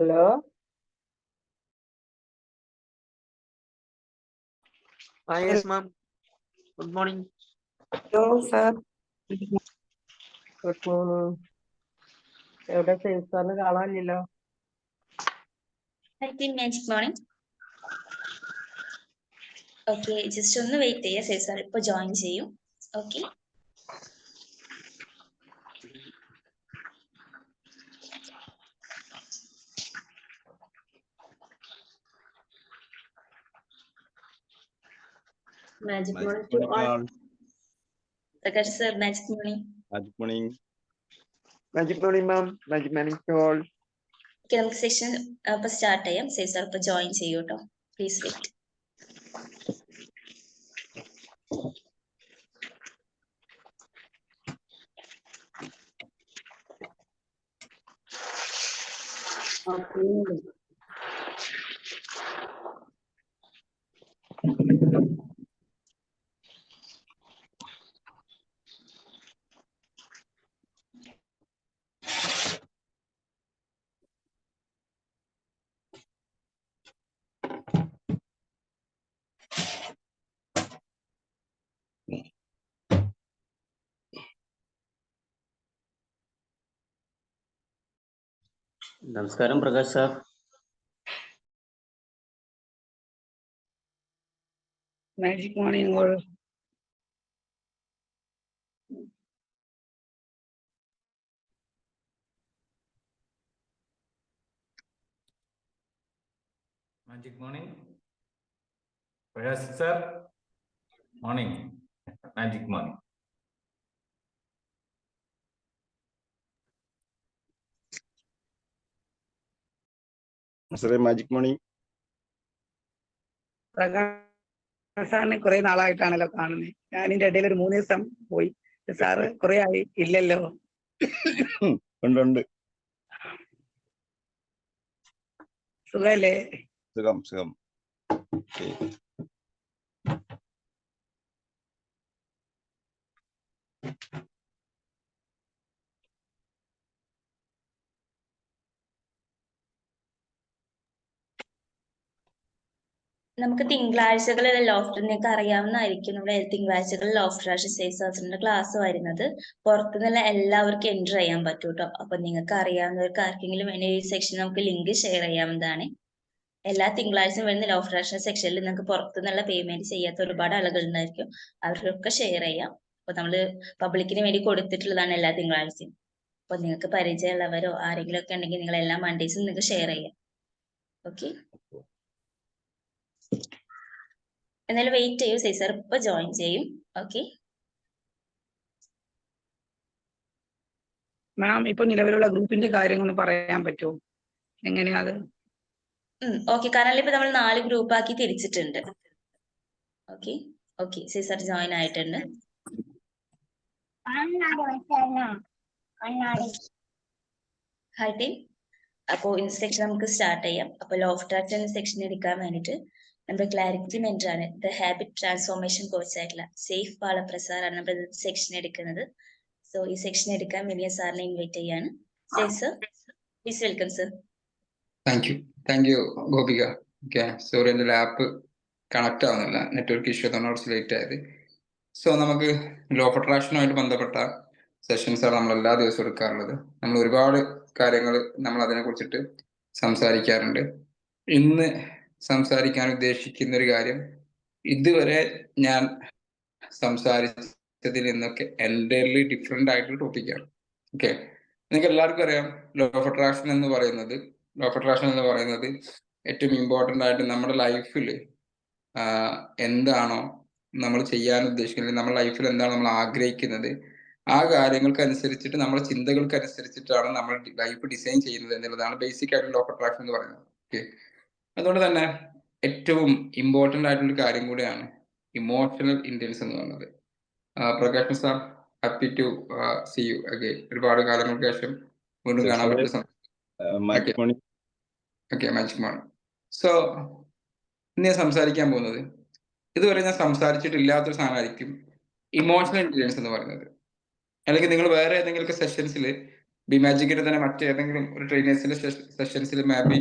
Hello. Yes, ma'am. Good morning. Hello, sir. Good morning. എവിടെ സേഫ്സാറിന് കാണാനില്ലല്ലോ. Magic morning. Okay, just ഒന്ന് wait ചെയ്യുക. Safe sir ഇപ്പൊ join ചെയ്യും. Okay. Magic morning to all. Prakash sir, magic morning. Magic morning. Magic morning, ma'am. Magic morning to all. Okay, നമുക്ക് session ഇപ്പൊ start ചെയ്യാം. Saif sir ഇപ്പൊ ജോയിൻ ചെയ്യൂ കേട്ടോ. Please wait. നമസ്കാരം Prakash sir. Magic morning all. Magic morning. Prakash sir. Morning. Magic morning. Sir, magic morning. സാറിനെ കുറെ നാളായിട്ടാണല്ലോ കാണുന്നത്. ഞാൻ ഇതിന്റെ ഇടയിൽ ഒരു 3 ദിവസം പോയി. സാറ് കുറെ ആയി ഇല്ലല്ലോ. ഉണ്ട്. സുഖല്ലേ? സുഖം. നമുക്ക് തിങ്കളാഴ്ചകളിൽ ലോഫ്റ്റർ നിങ്ങൾക്ക് അറിയാവുന്നതായിരിക്കും. നമ്മുടെ തിങ്കളാഴ്ചകളിൽ ലോഫ്റ്റർ സേഫ്സാറിന്റെ ക്ലാസ് വരുന്നത്. പുറത്തുനിന്നുള്ള എല്ലാവർക്കും എൻ്റർ ചെയ്യാൻ പറ്റും കേട്ടോ. അപ്പൊ നിങ്ങൾക്ക് അറിയാവുന്നവർക്ക് ആർക്കെങ്കിലും വേണ്ടി ഈ സെക്ഷൻ നമുക്ക് ലിങ്ക് ഷെയർ ചെയ്യാവുന്നതാണ്. എല്ലാ തിങ്കളാഴ്ചയും വരുന്ന ലോഫ്റ്റർ സെക്ഷനിൽ നിങ്ങൾക്ക് പുറത്തുനിന്നുള്ള പേയ്മെന്റ് ചെയ്യാത്ത ഒരുപാട് ആളുകൾ ഉണ്ടായിരിക്കും. അവർക്കൊക്കെ ഷെയർ ചെയ്യാം. അപ്പൊ നമ്മള് പബ്ലിക്കിന് വേണ്ടി കൊടുത്തിട്ടുള്ളതാണ് എല്ലാ തിങ്കളാഴ്ചയും. അപ്പൊ നിങ്ങൾക്ക് പരിചയമുള്ളവരോ ആരെങ്കിലും ഒക്കെ ഉണ്ടെങ്കിൽ നിങ്ങൾ എല്ലാ മൺഡേയ്സും നിങ്ങൾക്ക് ഷെയർ ചെയ്യാം. ഓക്കെ, എന്നാലും വെയിറ്റ് ചെയ്യൂ. സർ ഇപ്പൊ ജോയിൻ ചെയ്യും. ഓക്കെ മാം, ഇപ്പൊ നിലവിലുള്ള ഗ്രൂപ്പിന്റെ കാര്യങ്ങൾ പറയാൻ പറ്റുമോ? എങ്ങനെയാ അത്? ഓക്കെ, കാരണം ഇപ്പൊ നമ്മൾ 4 ഗ്രൂപ്പ് ആക്കി തിരിച്ചിട്ടുണ്ട്. ഓക്കെ സർ ജോയിൻ ആയിട്ടുണ്ട്. Hi team. അപ്പോ ഇന്ന് സെക്ഷൻ നമുക്ക് സ്റ്റാർട്ട് ചെയ്യാം. അപ്പൊ ലോഫ്റ്റർ എന്ന സെക്ഷൻ എടുക്കാൻ വേണ്ടിയിട്ട് നമ്മുടെ ക്ലാരിറ്റി മെന്റർ ആണ്, ദ ഹാബിറ്റ് ട്രാൻസ്ഫോർമേഷൻ കോഴ്സ് ആയിട്ടുള്ള സേഫ് ബാലപ്രസാദാണ് നമ്മൾ സെക്ഷൻ എടുക്കുന്നത്. സോ ഈ സെക്ഷൻ എടുക്കാൻ വലിയ സാറിനെ ഇൻവൈറ്റ് ചെയ്യാണ്. Sir please welcome sir. Thank U Gopika. Okay, sorry എൻ്റെ ലാപ്പ് കണക്ട് ആവുന്നില്ല, നെറ്റ്വർക്ക് ഇഷ്യൂ കുറച്ച് ലേറ്റ് ആയത്. സോ നമുക്ക് ലോ ഓഫ് അട്രാക്ഷനുമായിട്ട് ബന്ധപ്പെട്ട സെഷൻസാണ് നമ്മൾ എല്ലാ ദിവസവും എടുക്കാറുള്ളത്. നമ്മൾ ഒരുപാട് കാര്യങ്ങൾ നമ്മൾ അതിനെ കുറിച്ചിട്ട് സംസാരിക്കാറുണ്ട്. ഇന്ന് സംസാരിക്കാൻ ഉദ്ദേശിക്കുന്ന ഒരു കാര്യം ഇതുവരെ ഞാൻ സംസാരിച്ചതിൽ നിന്നൊക്കെ എൻ്റയർലി ഡിഫറെൻ്റ് ആയിട്ടുള്ള ടോപ്പിക്കാണ്. ഓക്കെ, നിങ്ങൾക്ക് എല്ലാവർക്കും അറിയാം ലോ ഓഫ് അട്രാക്ഷൻ എന്ന് പറയുന്നത് ഏറ്റവും ഇമ്പോർട്ടൻ്റ് ആയിട്ട് നമ്മുടെ ലൈഫിൽ എന്താണോ നമ്മൾ ചെയ്യാൻ ഉദ്ദേശിക്കുന്നത്, നമ്മുടെ ലൈഫിൽ എന്താണ് നമ്മൾ ആഗ്രഹിക്കുന്നത്, ആ കാര്യങ്ങൾക്കനുസരിച്ചിട്ട് നമ്മുടെ ചിന്തകൾക്കനുസരിച്ചിട്ടാണ് നമ്മൾ ലൈഫ് ഡിസൈൻ ചെയ്യുന്നത് എന്നുള്ളതാണ് ബേസിക് ആയിട്ട് ലോ ഓഫ് അട്രാക്ഷൻ എന്ന് പറയുന്നത്. ഓക്കെ, അതുകൊണ്ട് തന്നെ ഏറ്റവും ഇമ്പോർട്ടൻ്റ് ആയിട്ടുള്ള കാര്യം കൂടിയാണ് ഇമോഷണൽ ഇന്റലിജൻസ് എന്ന് പറയുന്നത്. Prakash sir, happy to see you again. ഒരുപാട് കാലങ്ങൾക്ക് ശേഷം വീണ്ടും കാണാൻ പറ്റുന്ന മാജിക് മോർണിംഗ്. സോ ഇന്ന് ഞാൻ സംസാരിക്കാൻ പോകുന്നത് ഇതുവരെ ഞാൻ സംസാരിച്ചിട്ടില്ലാത്തൊരു സാധനമായിരിക്കും ഇമോഷണൽ ഇന്റലിജൻസ് എന്ന് പറയുന്നത്. അല്ലെങ്കിൽ നിങ്ങൾ വേറെ ഏതെങ്കിലും സെഷൻസിൽ ബിമാജിക്കിന്റെ തന്നെ മറ്റേതെങ്കിലും ഒരു ട്രെയിനേഴ്സിന്റെ സെഷൻസിൽ മാബി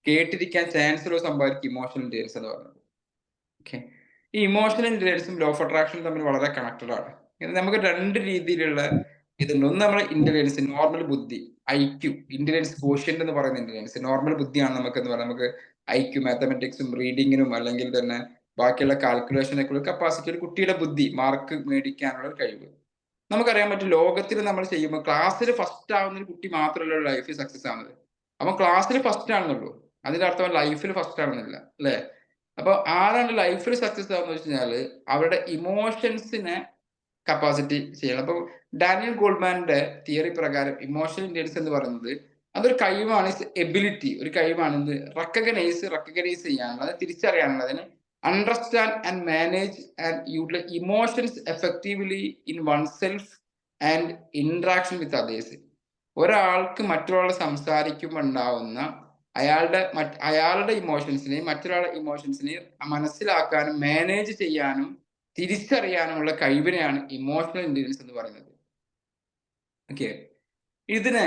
കേട്ടിരിക്കാൻ ചാൻസ് ഉള്ള സംഭവമായിരിക്കും ഇമോഷണൽ ഇന്റലിജൻസ് എന്ന് പറയുന്നത്. ഓക്കെ, ഈ ഇമോഷണൽ ഇന്റലിജൻസും ലോ ഓഫ് അട്രാക്ഷനും തമ്മിൽ വളരെ കണക്റ്റഡ് ആണ്. നമുക്ക് രണ്ട് രീതിയിലുള്ള ഇതുണ്ട്. ഒന്ന് നമ്മുടെ ഇന്റലിജൻസ്, നോർമൽ ബുദ്ധി, IQ, ഇന്റലിജൻസ് കോഷ്യന്റ് എന്ന് പറയുന്ന ഇന്റലിജൻസ്. നോർമൽ ബുദ്ധിയാണ് നമുക്ക് എന്ന് പറയാം. നമുക്ക് IQ, മാത്തമെറ്റിക്സും റീഡിങ്ങിനും അല്ലെങ്കിൽ തന്നെ ബാക്കിയുള്ള കാൽക്കുലേഷനൊക്കെ ഉള്ള കപ്പാസിറ്റി, ഒരു കുട്ടിയുടെ ബുദ്ധി, മാർക്ക് മേടിക്കാനുള്ള കഴിവ്. നമുക്കറിയാൻ പറ്റും ലോകത്തിൽ നമ്മൾ ചെയ്യുമ്പോൾ ക്ലാസ്സിൽ ഫസ്റ്റ് ആവുന്ന ഒരു കുട്ടി മാത്രമല്ല ലൈഫിൽ സക്സസ് ആവുന്നത്. അപ്പൊ ക്ലാസ്സിൽ ഫസ്റ്റ് ആണെന്നുള്ളൂ, അതിന്റെ അർത്ഥം ലൈഫിൽ ഫസ്റ്റ് ആവുന്നില്ല അല്ലെ? അപ്പൊ ആരാണ് ലൈഫിൽ സക്സസ് ആവുന്ന വെച്ച് കഴിഞ്ഞാല് അവരുടെ ഇമോഷൻസിനെ കപ്പാസിറ്റി ചെയ്യണം. അപ്പൊ ഡാനിയൽ ഗോൾഡ്മാന്റെ തിയറി പ്രകാരം ഇമോഷണൽ ഇന്റലിജൻസ് എന്ന് പറയുന്നത് അതൊരു കഴിവാണ്, എബിലിറ്റി, ഒരു കഴിവാണ്. ഇത് റെക്കഗ്നൈസ് ചെയ്യാനുള്ള, തിരിച്ചറിയാനുള്ള, അതിന് understand and manage and utilise emotions effectively in one self and interaction with others. ഒരാൾക്ക് മറ്റൊരാളെ സംസാരിക്കുമ്പോൾ ഉണ്ടാവുന്ന അയാളുടെ ഇമോഷൻസിനെയും മറ്റൊരാളുടെ ഇമോഷൻസിനെയും മനസ്സിലാക്കാനും മാനേജ് ചെയ്യാനും തിരിച്ചറിയാനുമുള്ള കഴിവിനെയാണ് ഇമോഷണൽ ഇന്റലിജൻസ് എന്ന് പറയുന്നത്. ഓക്കെ, ഇതിനെ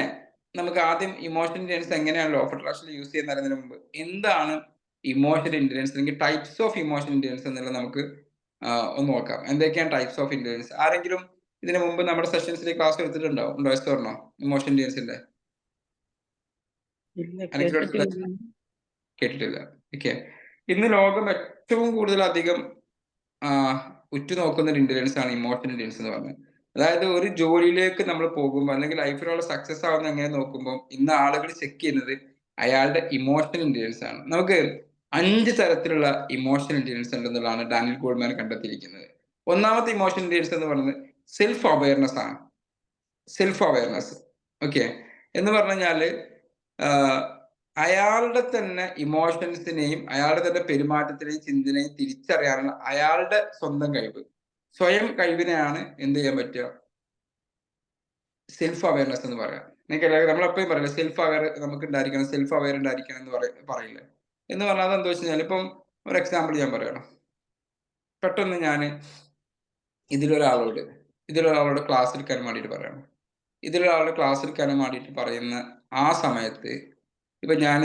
നമുക്ക് ആദ്യം ഇമോഷണൽ ഇന്റലിജൻസ് എങ്ങനെയാണ് ലോ ഓഫ് അട്രാക്ഷൻ യൂസ് ചെയ്യുന്നതിന് മുമ്പ് എന്താണ് ഇമോഷണൽ ഇന്റലിജൻസ് അല്ലെങ്കിൽ ടൈപ്സ് ഓഫ് ഇമോഷണൽ ഇന്റലിജൻസ് എന്നുള്ളത് നമുക്ക് ഒന്ന് നോക്കാം. എന്തൊക്കെയാണ് ടൈപ്സ് ഓഫ് ഇന്റലിജൻസ്? ആരെങ്കിലും ഇതിനു മുമ്പ് നമ്മുടെ സെഷൻസിൽ ക്ലാസ് എടുത്തിട്ടുണ്ടോ? പറഞ്ഞോ ഇമോഷണൽ ഇന്റലിജൻസിന്റെ? കേട്ടിട്ടില്ല. ഓക്കെ, ഇന്ന് ലോകം ഏറ്റവും കൂടുതൽ അധികം ഉറ്റുനോക്കുന്ന ഒരു ഇന്റലിജൻസ് ആണ് ഇമോഷണൽ ഇന്റലിജൻസ് എന്ന് പറഞ്ഞത്. അതായത് ഒരു ജോലിയിലേക്ക് നമ്മൾ പോകുമ്പോൾ അല്ലെങ്കിൽ ലൈഫിലുള്ള സക്സസ് ആവുന്ന എങ്ങനെ നോക്കുമ്പോൾ ഇന്ന് ആളുകൾ ചെക്ക് ചെയ്യുന്നത് അയാളുടെ ഇമോഷണൽ ഇന്റലിജൻസ് ആണ്. നമുക്ക് 5 തരത്തിലുള്ള ഇമോഷണൽ ഇന്റലിജൻസ് ഉണ്ടെന്നുള്ളതാണ് ഡാനിയൽ ഗോൾഡ്മാൻ കണ്ടെത്തിയിരിക്കുന്നത്. ഒന്നാമത്തെ ഇമോഷണൽ ഇന്റലിജൻസ് എന്ന് പറയുന്നത് സെൽഫ് അവയർനെസ് ആണ്. സെൽഫ് അവയർനെസ്, ഓക്കെ, എന്ന് പറഞ്ഞു കഴിഞ്ഞാല് അയാളുടെ തന്നെ ഇമോഷൻസിനെയും അയാളുടെ തന്നെ പെരുമാറ്റത്തിനെയും ചിന്തനെയും തിരിച്ചറിയാനുള്ള അയാളുടെ സ്വന്തം കഴിവ്, സ്വയം കഴിവിനെയാണ് എന്ത് ചെയ്യാൻ പറ്റുക? സെൽഫ് അവയർനെസ് എന്ന് പറയാം. നിങ്ങൾക്ക് നമ്മളെപ്പോഴും പറയില്ല സെൽഫ് അവയർ നമുക്ക് ഉണ്ടായിരിക്കണം, സെൽഫ് അവയർ ഉണ്ടായിരിക്കണം എന്ന് പറയില്ല. എന്ന് പറഞ്ഞാൽ എന്താ വെച്ച് കഴിഞ്ഞാൽ, ഇപ്പം ഒരു എക്സാമ്പിൾ ഞാൻ പറയണം. പെട്ടെന്ന് ഞാൻ ഇതിലൊരാളോട് ക്ലാസ് എടുക്കാൻ വേണ്ടിയിട്ട് പറയണം. ഇതിലൊരാളുടെ ക്ലാസ് എടുക്കാൻ വേണ്ടിയിട്ട് പറയുന്ന ആ സമയത്ത് ഇപ്പൊ ഞാൻ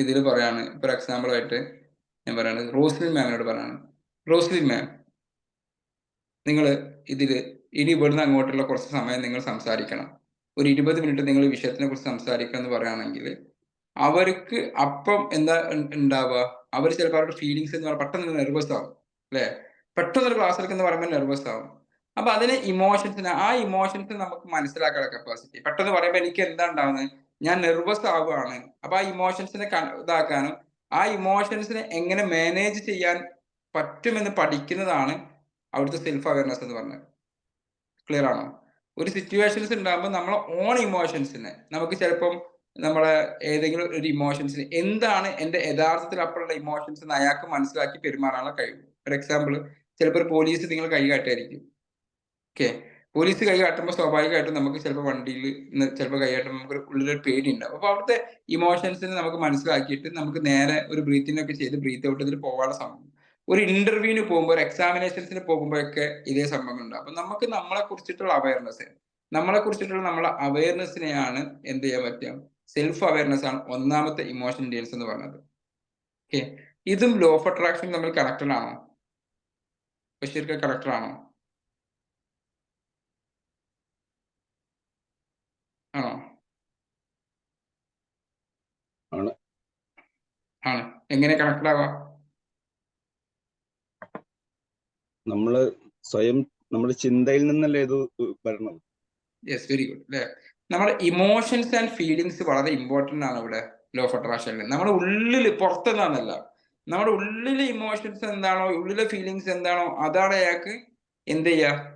ഇതിൽ പറയാണ്, ഫോർ എക്സാമ്പിൾ ആയിട്ട് ഞാൻ പറയാണ് റോസ്ലിൻ മാമിനോട് പറയാണ്, റോസ്ലിൻ മാം, നിങ്ങൾ ഇനി ഇവിടുന്ന് അങ്ങോട്ടുള്ള കുറച്ച് സമയം നിങ്ങൾ സംസാരിക്കണം, ഒരു 20 മിനിറ്റ് നിങ്ങൾ ഈ വിഷയത്തിനെ കുറിച്ച് സംസാരിക്കണം എന്ന് പറയുകയാണെങ്കിൽ അവർക്ക് അപ്പം എന്താ ഉണ്ടാവുക? അവർ ചിലപ്പോൾ അവരുടെ ഫീലിങ്സ് എന്ന് പറഞ്ഞാൽ പെട്ടെന്ന് നെർവസ് ആവും അല്ലെ? പെട്ടെന്നൊരു ക്ലാസ് എടുക്കുന്ന പറയുമ്പോൾ നെർവസ് ആവും. അപ്പൊ അതിനെ ആ ഇമോഷൻസിനെ നമുക്ക് മനസ്സിലാക്കാനുള്ള കപ്പാസിറ്റി, പെട്ടെന്ന് പറയുമ്പോൾ എനിക്ക് എന്താ ഉണ്ടാവുന്നത്, ഞാൻ നെർവസ് ആവുകയാണ്. അപ്പൊ ആ ഇമോഷൻസിനെ ഇതാക്കാനും ആ ഇമോഷൻസിനെ എങ്ങനെ മാനേജ് ചെയ്യാൻ പറ്റുമെന്ന് പഠിക്കുന്നതാണ് അവിടുത്തെ സെൽഫ് അവയർനെസ് എന്ന് പറഞ്ഞത്. ക്ലിയർ ആണോ? ഒരു സിറ്റുവേഷൻസ് ഉണ്ടാകുമ്പോൾ നമ്മളെ ഓൺ ഇമോഷൻസിനെ നമുക്ക് ചിലപ്പം നമ്മളെ ഏതെങ്കിലും ഒരു ഇമോഷൻസിന് എന്താണ് എന്റെ യഥാർത്ഥത്തിൽ അപ്പോഴുള്ള ഇമോഷൻസ് എന്ന് അയാൾക്ക് മനസ്സിലാക്കി പെരുമാറാനുള്ള കഴിവ്. ഫോർ എക്സാമ്പിൾ, ചിലപ്പോൾ ഒരു പോലീസ് നിങ്ങൾ കൈ കാട്ടായിരിക്കും. ഓക്കെ, പോലീസ് കൈ കാട്ടുമ്പോൾ സ്വാഭാവികമായിട്ടും നമുക്ക് ചിലപ്പോൾ വണ്ടിയിൽ ചിലപ്പോൾ കൈ കാട്ടുമ്പോൾ നമുക്ക് ഉള്ളിലൊരു പേടി ഉണ്ടാവും. അപ്പൊ അവിടുത്തെ ഇമോഷൻസിനെ നമുക്ക് മനസ്സിലാക്കിയിട്ട് നമുക്ക് നേരെ ഒരു ബ്രീത്തിനൊക്കെ ചെയ്ത് ബ്രീത്ത് ഔട്ട് ചെയ്തിട്ട് പോകാനുള്ള സമയം. ഒരു ഇന്റർവ്യൂവിന് പോകുമ്പോൾ, ഒരു എക്സാമിനേഷൻസിന് പോകുമ്പോഴൊക്കെ ഇതേ സംഭവം ഉണ്ടാവും. അപ്പൊ നമുക്ക് നമ്മളെ കുറിച്ചിട്ടുള്ള അവയർനെസ്സിനെയാണ് എന്ത് ചെയ്യാൻ പറ്റുക? സെൽഫ് അവയർനെസ് ആണ് ഒന്നാമത്തെ ഇമോഷൻ ഇന്റലിജൻസ് എന്ന് പറയുന്നത്. ഓക്കെ, ഇതും ലോ ഓഫ് അട്രാക്ഷൻ തമ്മിൽ കണക്റ്റഡ് ആണോ? ബഷീർക്ക് കണക്റ്റഡ് ആണോ? ആണോ? ആണ്. എങ്ങനെ കണക്റ്റഡ് ആവാം? നമ്മള് സ്വയം നമ്മുടെ ചിന്തയിൽ നിന്നല്ലേ ഇത് വരണം. യെസ്, വെരി ഗുഡ് അല്ലെ? നമ്മുടെ ഇമോഷൻസ് ആൻഡ് ഫീലിങ്സ് വളരെ ഇമ്പോർട്ടന്റ് ആണ് ഇവിടെ ലോ ഓഫ് അട്രാക്ഷനിൽ. നമ്മുടെ ഉള്ളില്, പുറത്തുനിന്നല്ല, നമ്മുടെ ഉള്ളിലെ ഇമോഷൻസ് എന്താണോ, ഉള്ളിലെ ഫീലിങ്സ് എന്താണോ, അതാണ് അയാൾക്ക് എന്ത് ചെയ്യുക?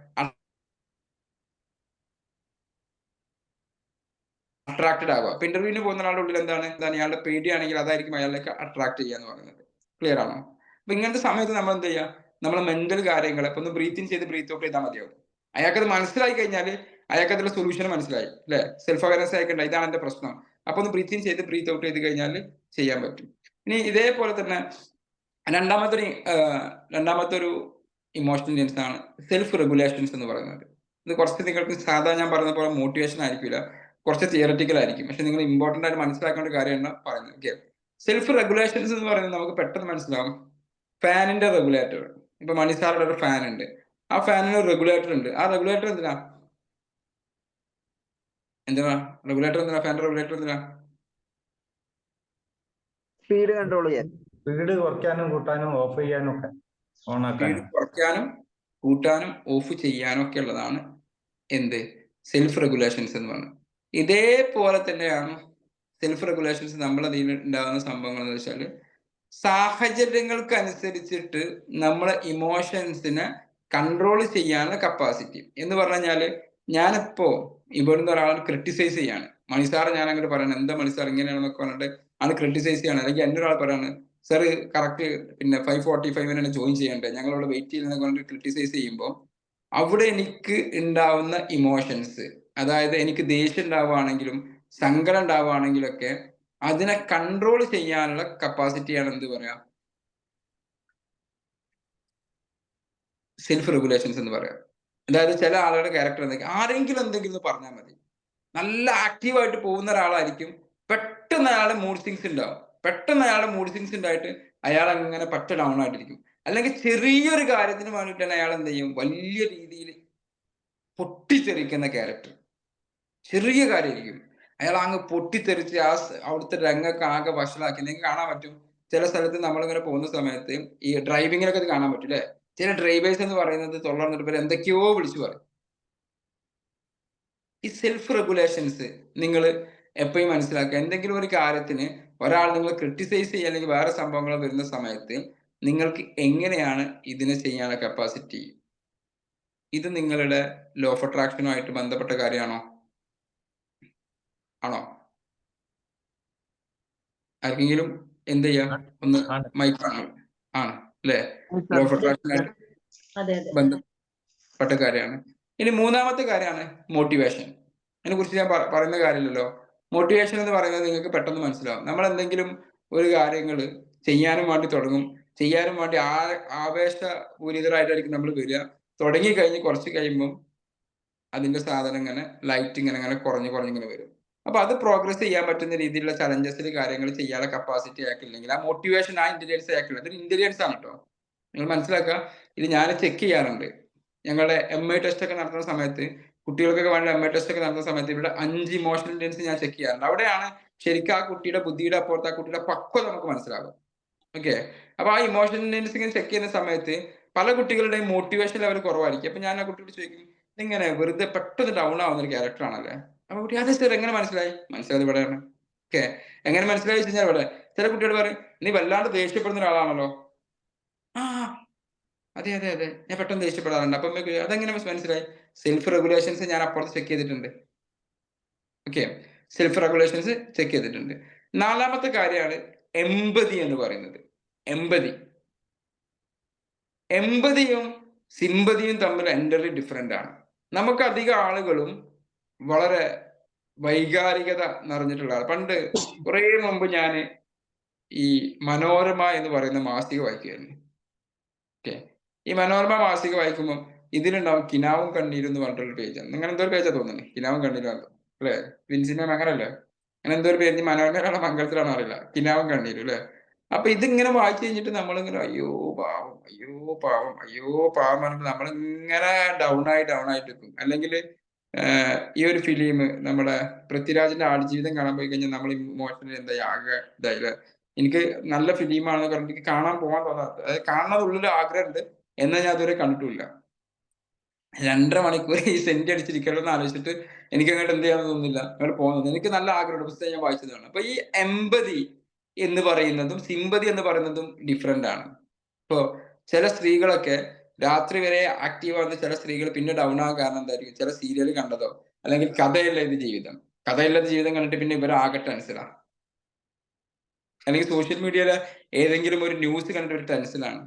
അട്രാക്റ്റഡ് ആവുക. അപ്പൊ ഇന്റർവ്യൂവിന് പോകുന്ന ആളുടെ ഉള്ളിൽ എന്താണ് അയാളുടെ പേടിയാണെങ്കിൽ അതായിരിക്കും അയാളിലേക്ക് അട്രാക്ട് ചെയ്യാന്ന് പറയുന്നത്. ക്ലിയർ ആണോ? അപ്പൊ ഇങ്ങനത്തെ സമയത്ത് നമ്മൾ എന്ത് ചെയ്യുക? നമ്മളെ മെന്റൽ കാര്യങ്ങൾ ഇപ്പൊ ഒന്ന് ബ്രീത്ത് ഇൻ ചെയ്ത് ബ്രീത്ത് ഔട്ട് ചെയ്താൽ മതിയാവും. അയാൾക്കത് മനസ്സിലായി കഴിഞ്ഞാൽ അയാൾക്ക് അതിന്റെ സൊല്യൂഷൻ മനസ്സിലായി അല്ലെ? സെൽഫ് അവയർനെസ് ആയിക്കണ്ട, ഇതാണ് എന്റെ പ്രശ്നം. അപ്പൊ ഒന്ന് ബ്രീത്ത് ഇൻ ചെയ്ത് ബ്രീത്ത് ഔട്ട് ചെയ്ത് കഴിഞ്ഞാൽ ചെയ്യാൻ പറ്റും. ഇനി ഇതേപോലെ തന്നെ രണ്ടാമത്തെ ഒരു ഇമോഷണൽ ഇന്റലിജൻസ് ആണ് സെൽഫ് റെഗുലേഷൻസ് എന്ന് പറയുന്നത്. ഇത് കുറച്ച് നിങ്ങൾക്ക് സാധാരണ ഞാൻ പറഞ്ഞ പോലെ മോട്ടിവേഷൻ ആയിരിക്കില്ല, കുറച്ച് തിയററ്റിക്കൽ ആയിരിക്കും. പക്ഷെ നിങ്ങൾ ഇമ്പോർട്ടന്റ് ആയിട്ട് മനസ്സിലാക്കേണ്ട ഒരു കാര്യമാണ് പറയുന്നത്. ഓക്കെ, സെൽഫ് റെഗുലേഷൻസ് എന്ന് പറയുന്നത് നമുക്ക് പെട്ടെന്ന് മനസ്സിലാവും. ഫാനിന്റെ റെഗുലേറ്റർ, ഇപ്പൊ മണിസാറുടെ ഒരു ഫാൻ ഉണ്ട്, ആ ഫാനിന് ഒരു റെഗുലേറ്റർ ഉണ്ട്. ആ റെഗുലേറ്റർ എന്തിനാ റെഗുലേറ്റർ എന്തിനാ ഫാനിന്റെ റെഗുലേറ്റർ എന്തിനാ? സ്പീഡ് കൺട്രോൾ ചെയ്യാൻ. സ്പീഡ് കുറയ്ക്കാനും കൂട്ടാനും ഓഫ് ചെയ്യാനും ഒക്കെ ഓൺ സ്പീഡ് ആക്കാനും. കുറയ്ക്കാനും കൂട്ടാനും ഓഫ് ചെയ്യാനും ഒക്കെ ഉള്ളതാണ് എന്ത് സെൽഫ് റെഗുലേഷൻസ് എന്ന് പറയുന്നത്. ഇതേപോലെ തന്നെയാണ് സെൽഫ് റെഗുലേഷൻസ് നമ്മളെ ഇതിൽ ഉണ്ടാകുന്ന സംഭവങ്ങൾ എന്ന് വെച്ചാൽ സാഹചര്യങ്ങൾക്ക് അനുസരിച്ചിട്ട് നമ്മളെ ഇമോഷൻസിനെ കൺട്രോൾ ചെയ്യാനുള്ള കപ്പാസിറ്റി എന്ന് പറഞ്ഞു കഴിഞ്ഞാല് ഞാനിപ്പോ ഇവിടുന്ന് ഒരാളെ ക്രിട്ടിസൈസ് ചെയ്യാണ്, മണിസാറ് ഞാൻ അങ്ങോട്ട് പറയണം എന്താ മണിസാർ ഇങ്ങനെയാണെന്നൊക്കെ പറഞ്ഞിട്ട് ആണ് ക്രിട്ടിസൈസ് ചെയ്യാണ്. അല്ലെങ്കിൽ എൻ്റെ ഒരാൾ പറയാണ് സാർ കറക്റ്റ് പിന്നെ 5:45 ജോയിൻ ചെയ്യണ്ടേ, ഞങ്ങളവിടെ വെയിറ്റ് ചെയ്യുന്നതൊക്കെ പറഞ്ഞിട്ട് ക്രിട്ടിസൈസ് ചെയ്യുമ്പോൾ അവിടെ എനിക്ക് ഉണ്ടാവുന്ന ഇമോഷൻസ്, അതായത് എനിക്ക് ദേഷ്യം ഉണ്ടാവുകയാണെങ്കിലും സങ്കടം ഉണ്ടാവുകയാണെങ്കിലൊക്കെ അതിനെ കൺട്രോൾ ചെയ്യാനുള്ള കപ്പാസിറ്റിയാണ് എന്ത് പറയാ സെൽഫ് റെഗുലേഷൻസ് എന്ന് പറയാം. അതായത് ചില ആളുകളുടെ ക്യാരക്ടർ എന്തെങ്കിലും ആരെങ്കിലും എന്തെങ്കിലും പറഞ്ഞാൽ മതി, നല്ല ആക്റ്റീവായിട്ട് പോകുന്ന ഒരാളായിരിക്കും, പെട്ടെന്ന് അയാളുടെ മൂഡ് സ്വിങ്സ് ഉണ്ടാവും, പെട്ടെന്ന് അയാളുടെ മൂഡ് സ്വിങ്സ് ഉണ്ടായിട്ട് അയാൾ അങ്ങനെ പറ്റ ഡൗൺ ആയിട്ടിരിക്കും. അല്ലെങ്കിൽ ചെറിയൊരു കാര്യത്തിന് വേണ്ടിയിട്ട് തന്നെ അയാൾ എന്ത് ചെയ്യും, വലിയ രീതിയിൽ പൊട്ടിത്തെറിക്കുന്ന ക്യാരക്ടർ. ചെറിയ കാര്യമായിരിക്കും, അയാൾ അങ്ങ് പൊട്ടിത്തെറിച്ച് അവിടുത്തെ രംഗൊക്കെ ആകെ വഷളാക്കി. നിങ്ങൾക്ക് കാണാൻ പറ്റും ചില സ്ഥലത്ത് നമ്മളിങ്ങനെ പോകുന്ന സമയത്ത് ഈ ഡ്രൈവിങ്ങിലൊക്കെ ഇത് കാണാൻ പറ്റും അല്ലെ. ചില ഡ്രൈവേഴ്സ് എന്ന് പറയുന്നത് തൊള്ളർന്നിട്ട് എന്തൊക്കെയോ വിളിച്ചു പറയും. ഈ സെൽഫ് റെഗുലേഷൻസ് നിങ്ങൾ എപ്പോഴും മനസ്സിലാക്കുക. എന്തെങ്കിലും ഒരു കാര്യത്തിന് ഒരാൾ നിങ്ങൾ ക്രിട്ടിസൈസ് ചെയ്യുക അല്ലെങ്കിൽ വേറെ സംഭവങ്ങൾ വരുന്ന സമയത്ത് നിങ്ങൾക്ക് എങ്ങനെയാണ് ഇതിനെ ചെയ്യാനുള്ള കപ്പാസിറ്റി, ഇത് നിങ്ങളുടെ ലോ ഓഫ് അട്രാക്ഷനുമായിട്ട് ബന്ധപ്പെട്ട കാര്യമാണോ? ആണോ? ആർക്കെങ്കിലും എന്ത് ചെയ്യാം, ഒന്ന് മൈക്കാണ് ആണ് അല്ലെ, ലോ ഓഫ് അട്രാക്ഷനായിട്ട് ബന്ധപ്പെട്ട കാര്യമാണ്. ഇനി മൂന്നാമത്തെ കാര്യമാണ് മോട്ടിവേഷൻ. അതിനെ കുറിച്ച് ഞാൻ പറയുന്ന കാര്യമില്ലല്ലോ. മോട്ടിവേഷൻ എന്ന് പറയുന്നത് നിങ്ങൾക്ക് പെട്ടെന്ന് മനസ്സിലാവും. നമ്മൾ എന്തെങ്കിലും ഒരു കാര്യങ്ങൾ ചെയ്യാനും വേണ്ടി തുടങ്ങും, ചെയ്യാനും വേണ്ടി ആവേശപൂരിതരായിട്ടായിരിക്കും നമ്മൾ വരിക. തുടങ്ങി കഴിഞ്ഞ് കുറച്ച് കഴിയുമ്പം അതിന്റെ സാധനം ഇങ്ങനെ ലൈറ്റ് ഇങ്ങനെ കുറഞ്ഞിങ്ങനെ വരും. അപ്പൊ അത് പ്രോഗ്രസ് ചെയ്യാൻ പറ്റുന്ന രീതിയിലുള്ള ചലഞ്ചസിൽ കാര്യങ്ങൾ ചെയ്യാനുള്ള കപ്പാസിറ്റി ആക്കില്ലെങ്കിൽ ആ മോട്ടിവേഷൻ ആ ഇന്റലിജൻസ് ആക്കില്ല. അതൊരു ഇന്റലിജൻസ് ആണ് കേട്ടോ, നിങ്ങൾ മനസ്സിലാക്കുക. ഇത് ഞാൻ ചെക്ക് ചെയ്യാറുണ്ട്. ഞങ്ങളുടെ MI ടെസ്റ്റ് ഒക്കെ നടത്തുന്ന സമയത്ത്, കുട്ടികൾക്കൊക്കെ വേണ്ട MI ടെസ്റ്റ് ഒക്കെ നടത്തുന്ന സമയത്ത് ഇവിടെ 5 ഇമോഷണൽ ഇന്റലിജൻസ് ഞാൻ ചെക്ക് ചെയ്യാറുണ്ട്. അവിടെയാണ് ശരിക്കും ആ കുട്ടിയുടെ ബുദ്ധിയുടെ അപ്പുറത്ത് ആ കുട്ടിയുടെ പക്വത നമുക്ക് മനസ്സിലാകും. ഓക്കെ, അപ്പൊ ആ ഇമോഷണൽ ഇന്റലിജൻസ് ചെക്ക് ചെയ്യുന്ന സമയത്ത് പല കുട്ടികളുടെയും മോട്ടിവേഷൻ ലെവൽ കുറവായിരിക്കും. അപ്പൊ ഞാൻ ആ കുട്ടിയോട് ചോദിക്കും, ഇങ്ങനെ വെറുതെ പെട്ടെന്ന് ഡൗൺ ആവുന്ന ഒരു ക്യാരക്ടർ ആണല്ലേ? അപ്പൊ കുട്ടി അതെ സാർ എങ്ങനെ മനസ്സിലായത് ഇവിടെയാണ്. ഓക്കെ, എങ്ങനെ മനസ്സിലായി വെച്ച് കഴിഞ്ഞാൽ ഇവിടെ ചില കുട്ടിയോട് പറയും നീ വല്ലാണ്ട് ദേഷ്യപ്പെടുന്ന ഒരാളാണല്ലോ. ആ അതെ ഞാൻ പെട്ടെന്ന് ദേഷ്യപ്പെടാറുണ്ട്. അപ്പം അതെങ്ങനെ മനസ്സിലായി? സെൽഫ് റെഗുലേഷൻസ് ഞാൻ അപ്പുറത്ത് ചെക്ക് ചെയ്തിട്ടുണ്ട്. ഓക്കെ, സെൽഫ് റെഗുലേഷൻസ് ചെക്ക് ചെയ്തിട്ടുണ്ട്. നാലാമത്തെ കാര്യമാണ് എമ്പതി എന്ന് പറയുന്നത്. എമ്പതിയും സിമ്പതിയും തമ്മിൽ എൻ്റർലി ഡിഫറെന്റ് ആണ്. നമുക്ക് അധികം ആളുകളും വളരെ വൈകാരികത നിറഞ്ഞിട്ടുള്ള ആൾ. പണ്ട് കുറെ മുമ്പ് ഞാൻ ഈ മനോരമ എന്ന് പറയുന്ന മാസിക വായിക്കുകയായിരുന്നു. ഓക്കെ, ഈ മനോരമ മാസിക വായിക്കുമ്പോൾ ഇതിലുണ്ടാവും കിനാവും കണ്ണീരും എന്ന് പറഞ്ഞിട്ടുള്ള പേജാണ്. നിങ്ങൾ എന്തോ ഒരു പേജാ തോന്നുന്നത്, കിനാവും കണ്ണീരും അല്ലേ? വിൻസിന്റെ അങ്ങനല്ലേ, അങ്ങനെ എന്തോ ഒരു പേജ് മനോരമയിലാണോ മംഗളത്തിലാണോ അറിയില്ല, കിനാവും കണ്ണീരും അല്ലെ. അപ്പൊ ഇതിങ്ങനെ വായിച്ചു കഴിഞ്ഞിട്ട് നമ്മളിങ്ങനെ അയ്യോ പാവം പറഞ്ഞിട്ട് നമ്മളിങ്ങനെ ഡൗൺ ആയിട്ട് നിൽക്കും. അല്ലെങ്കിൽ ഈ ഒരു ഫിലിം നമ്മുടെ പൃഥ്വിരാജിന്റെ ആടുജീവിതം കാണാൻ പോയി കഴിഞ്ഞാൽ നമ്മൾ ഇമോഷണലി എന്താ ആകെ ഇതായില്ല. എനിക്ക് നല്ല ഫിലിമാണെന്ന് പറഞ്ഞിട്ട് എനിക്ക് കാണാൻ പോകാൻ തോന്നാത്ത, അതായത് കാണുന്നത് ഉള്ളിൽ ആഗ്രഹമുണ്ട്, എന്നാൽ ഞാൻ അതുവരെ കണ്ടിട്ടില്ല. 2.5 മണിക്കൂർ ഈ സെന്റ് അടിച്ചിരിക്കണമെന്ന് ആലോചിച്ചിട്ട് എനിക്ക് അങ്ങോട്ട് എന്ത് ചെയ്യാൻ തോന്നുന്നില്ല, അങ്ങോട്ട് പോകുന്നത്. എനിക്ക് നല്ല ആഗ്രഹമുണ്ട്, പുസ്തകം ഞാൻ വായിച്ചതാണ്. അപ്പൊ ഈ എമ്പതി എന്ന് പറയുന്നതും സിമ്പതി എന്ന് പറയുന്നതും ഡിഫറെന്റ് ആണ്. ഇപ്പോ ചില സ്ത്രീകളൊക്കെ രാത്രി വരെ ആക്റ്റീവ് ആവുന്ന ചില സ്ത്രീകൾ പിന്നെ ഡൗൺ ആകാൻ കാരണം എന്തായിരിക്കും? ചില സീരിയൽ കണ്ടതോ അല്ലെങ്കിൽ കഥയില്ലാത്ത ജീവിതം കണ്ടിട്ട് പിന്നെ ഇവരെ ആകെ ടെൻഷനാണ്, അല്ലെങ്കിൽ സോഷ്യൽ മീഡിയയിലെ ഏതെങ്കിലും ഒരു ന്യൂസ് കണ്ടിട്ട് ഒരു ടെൻഷനാണ്.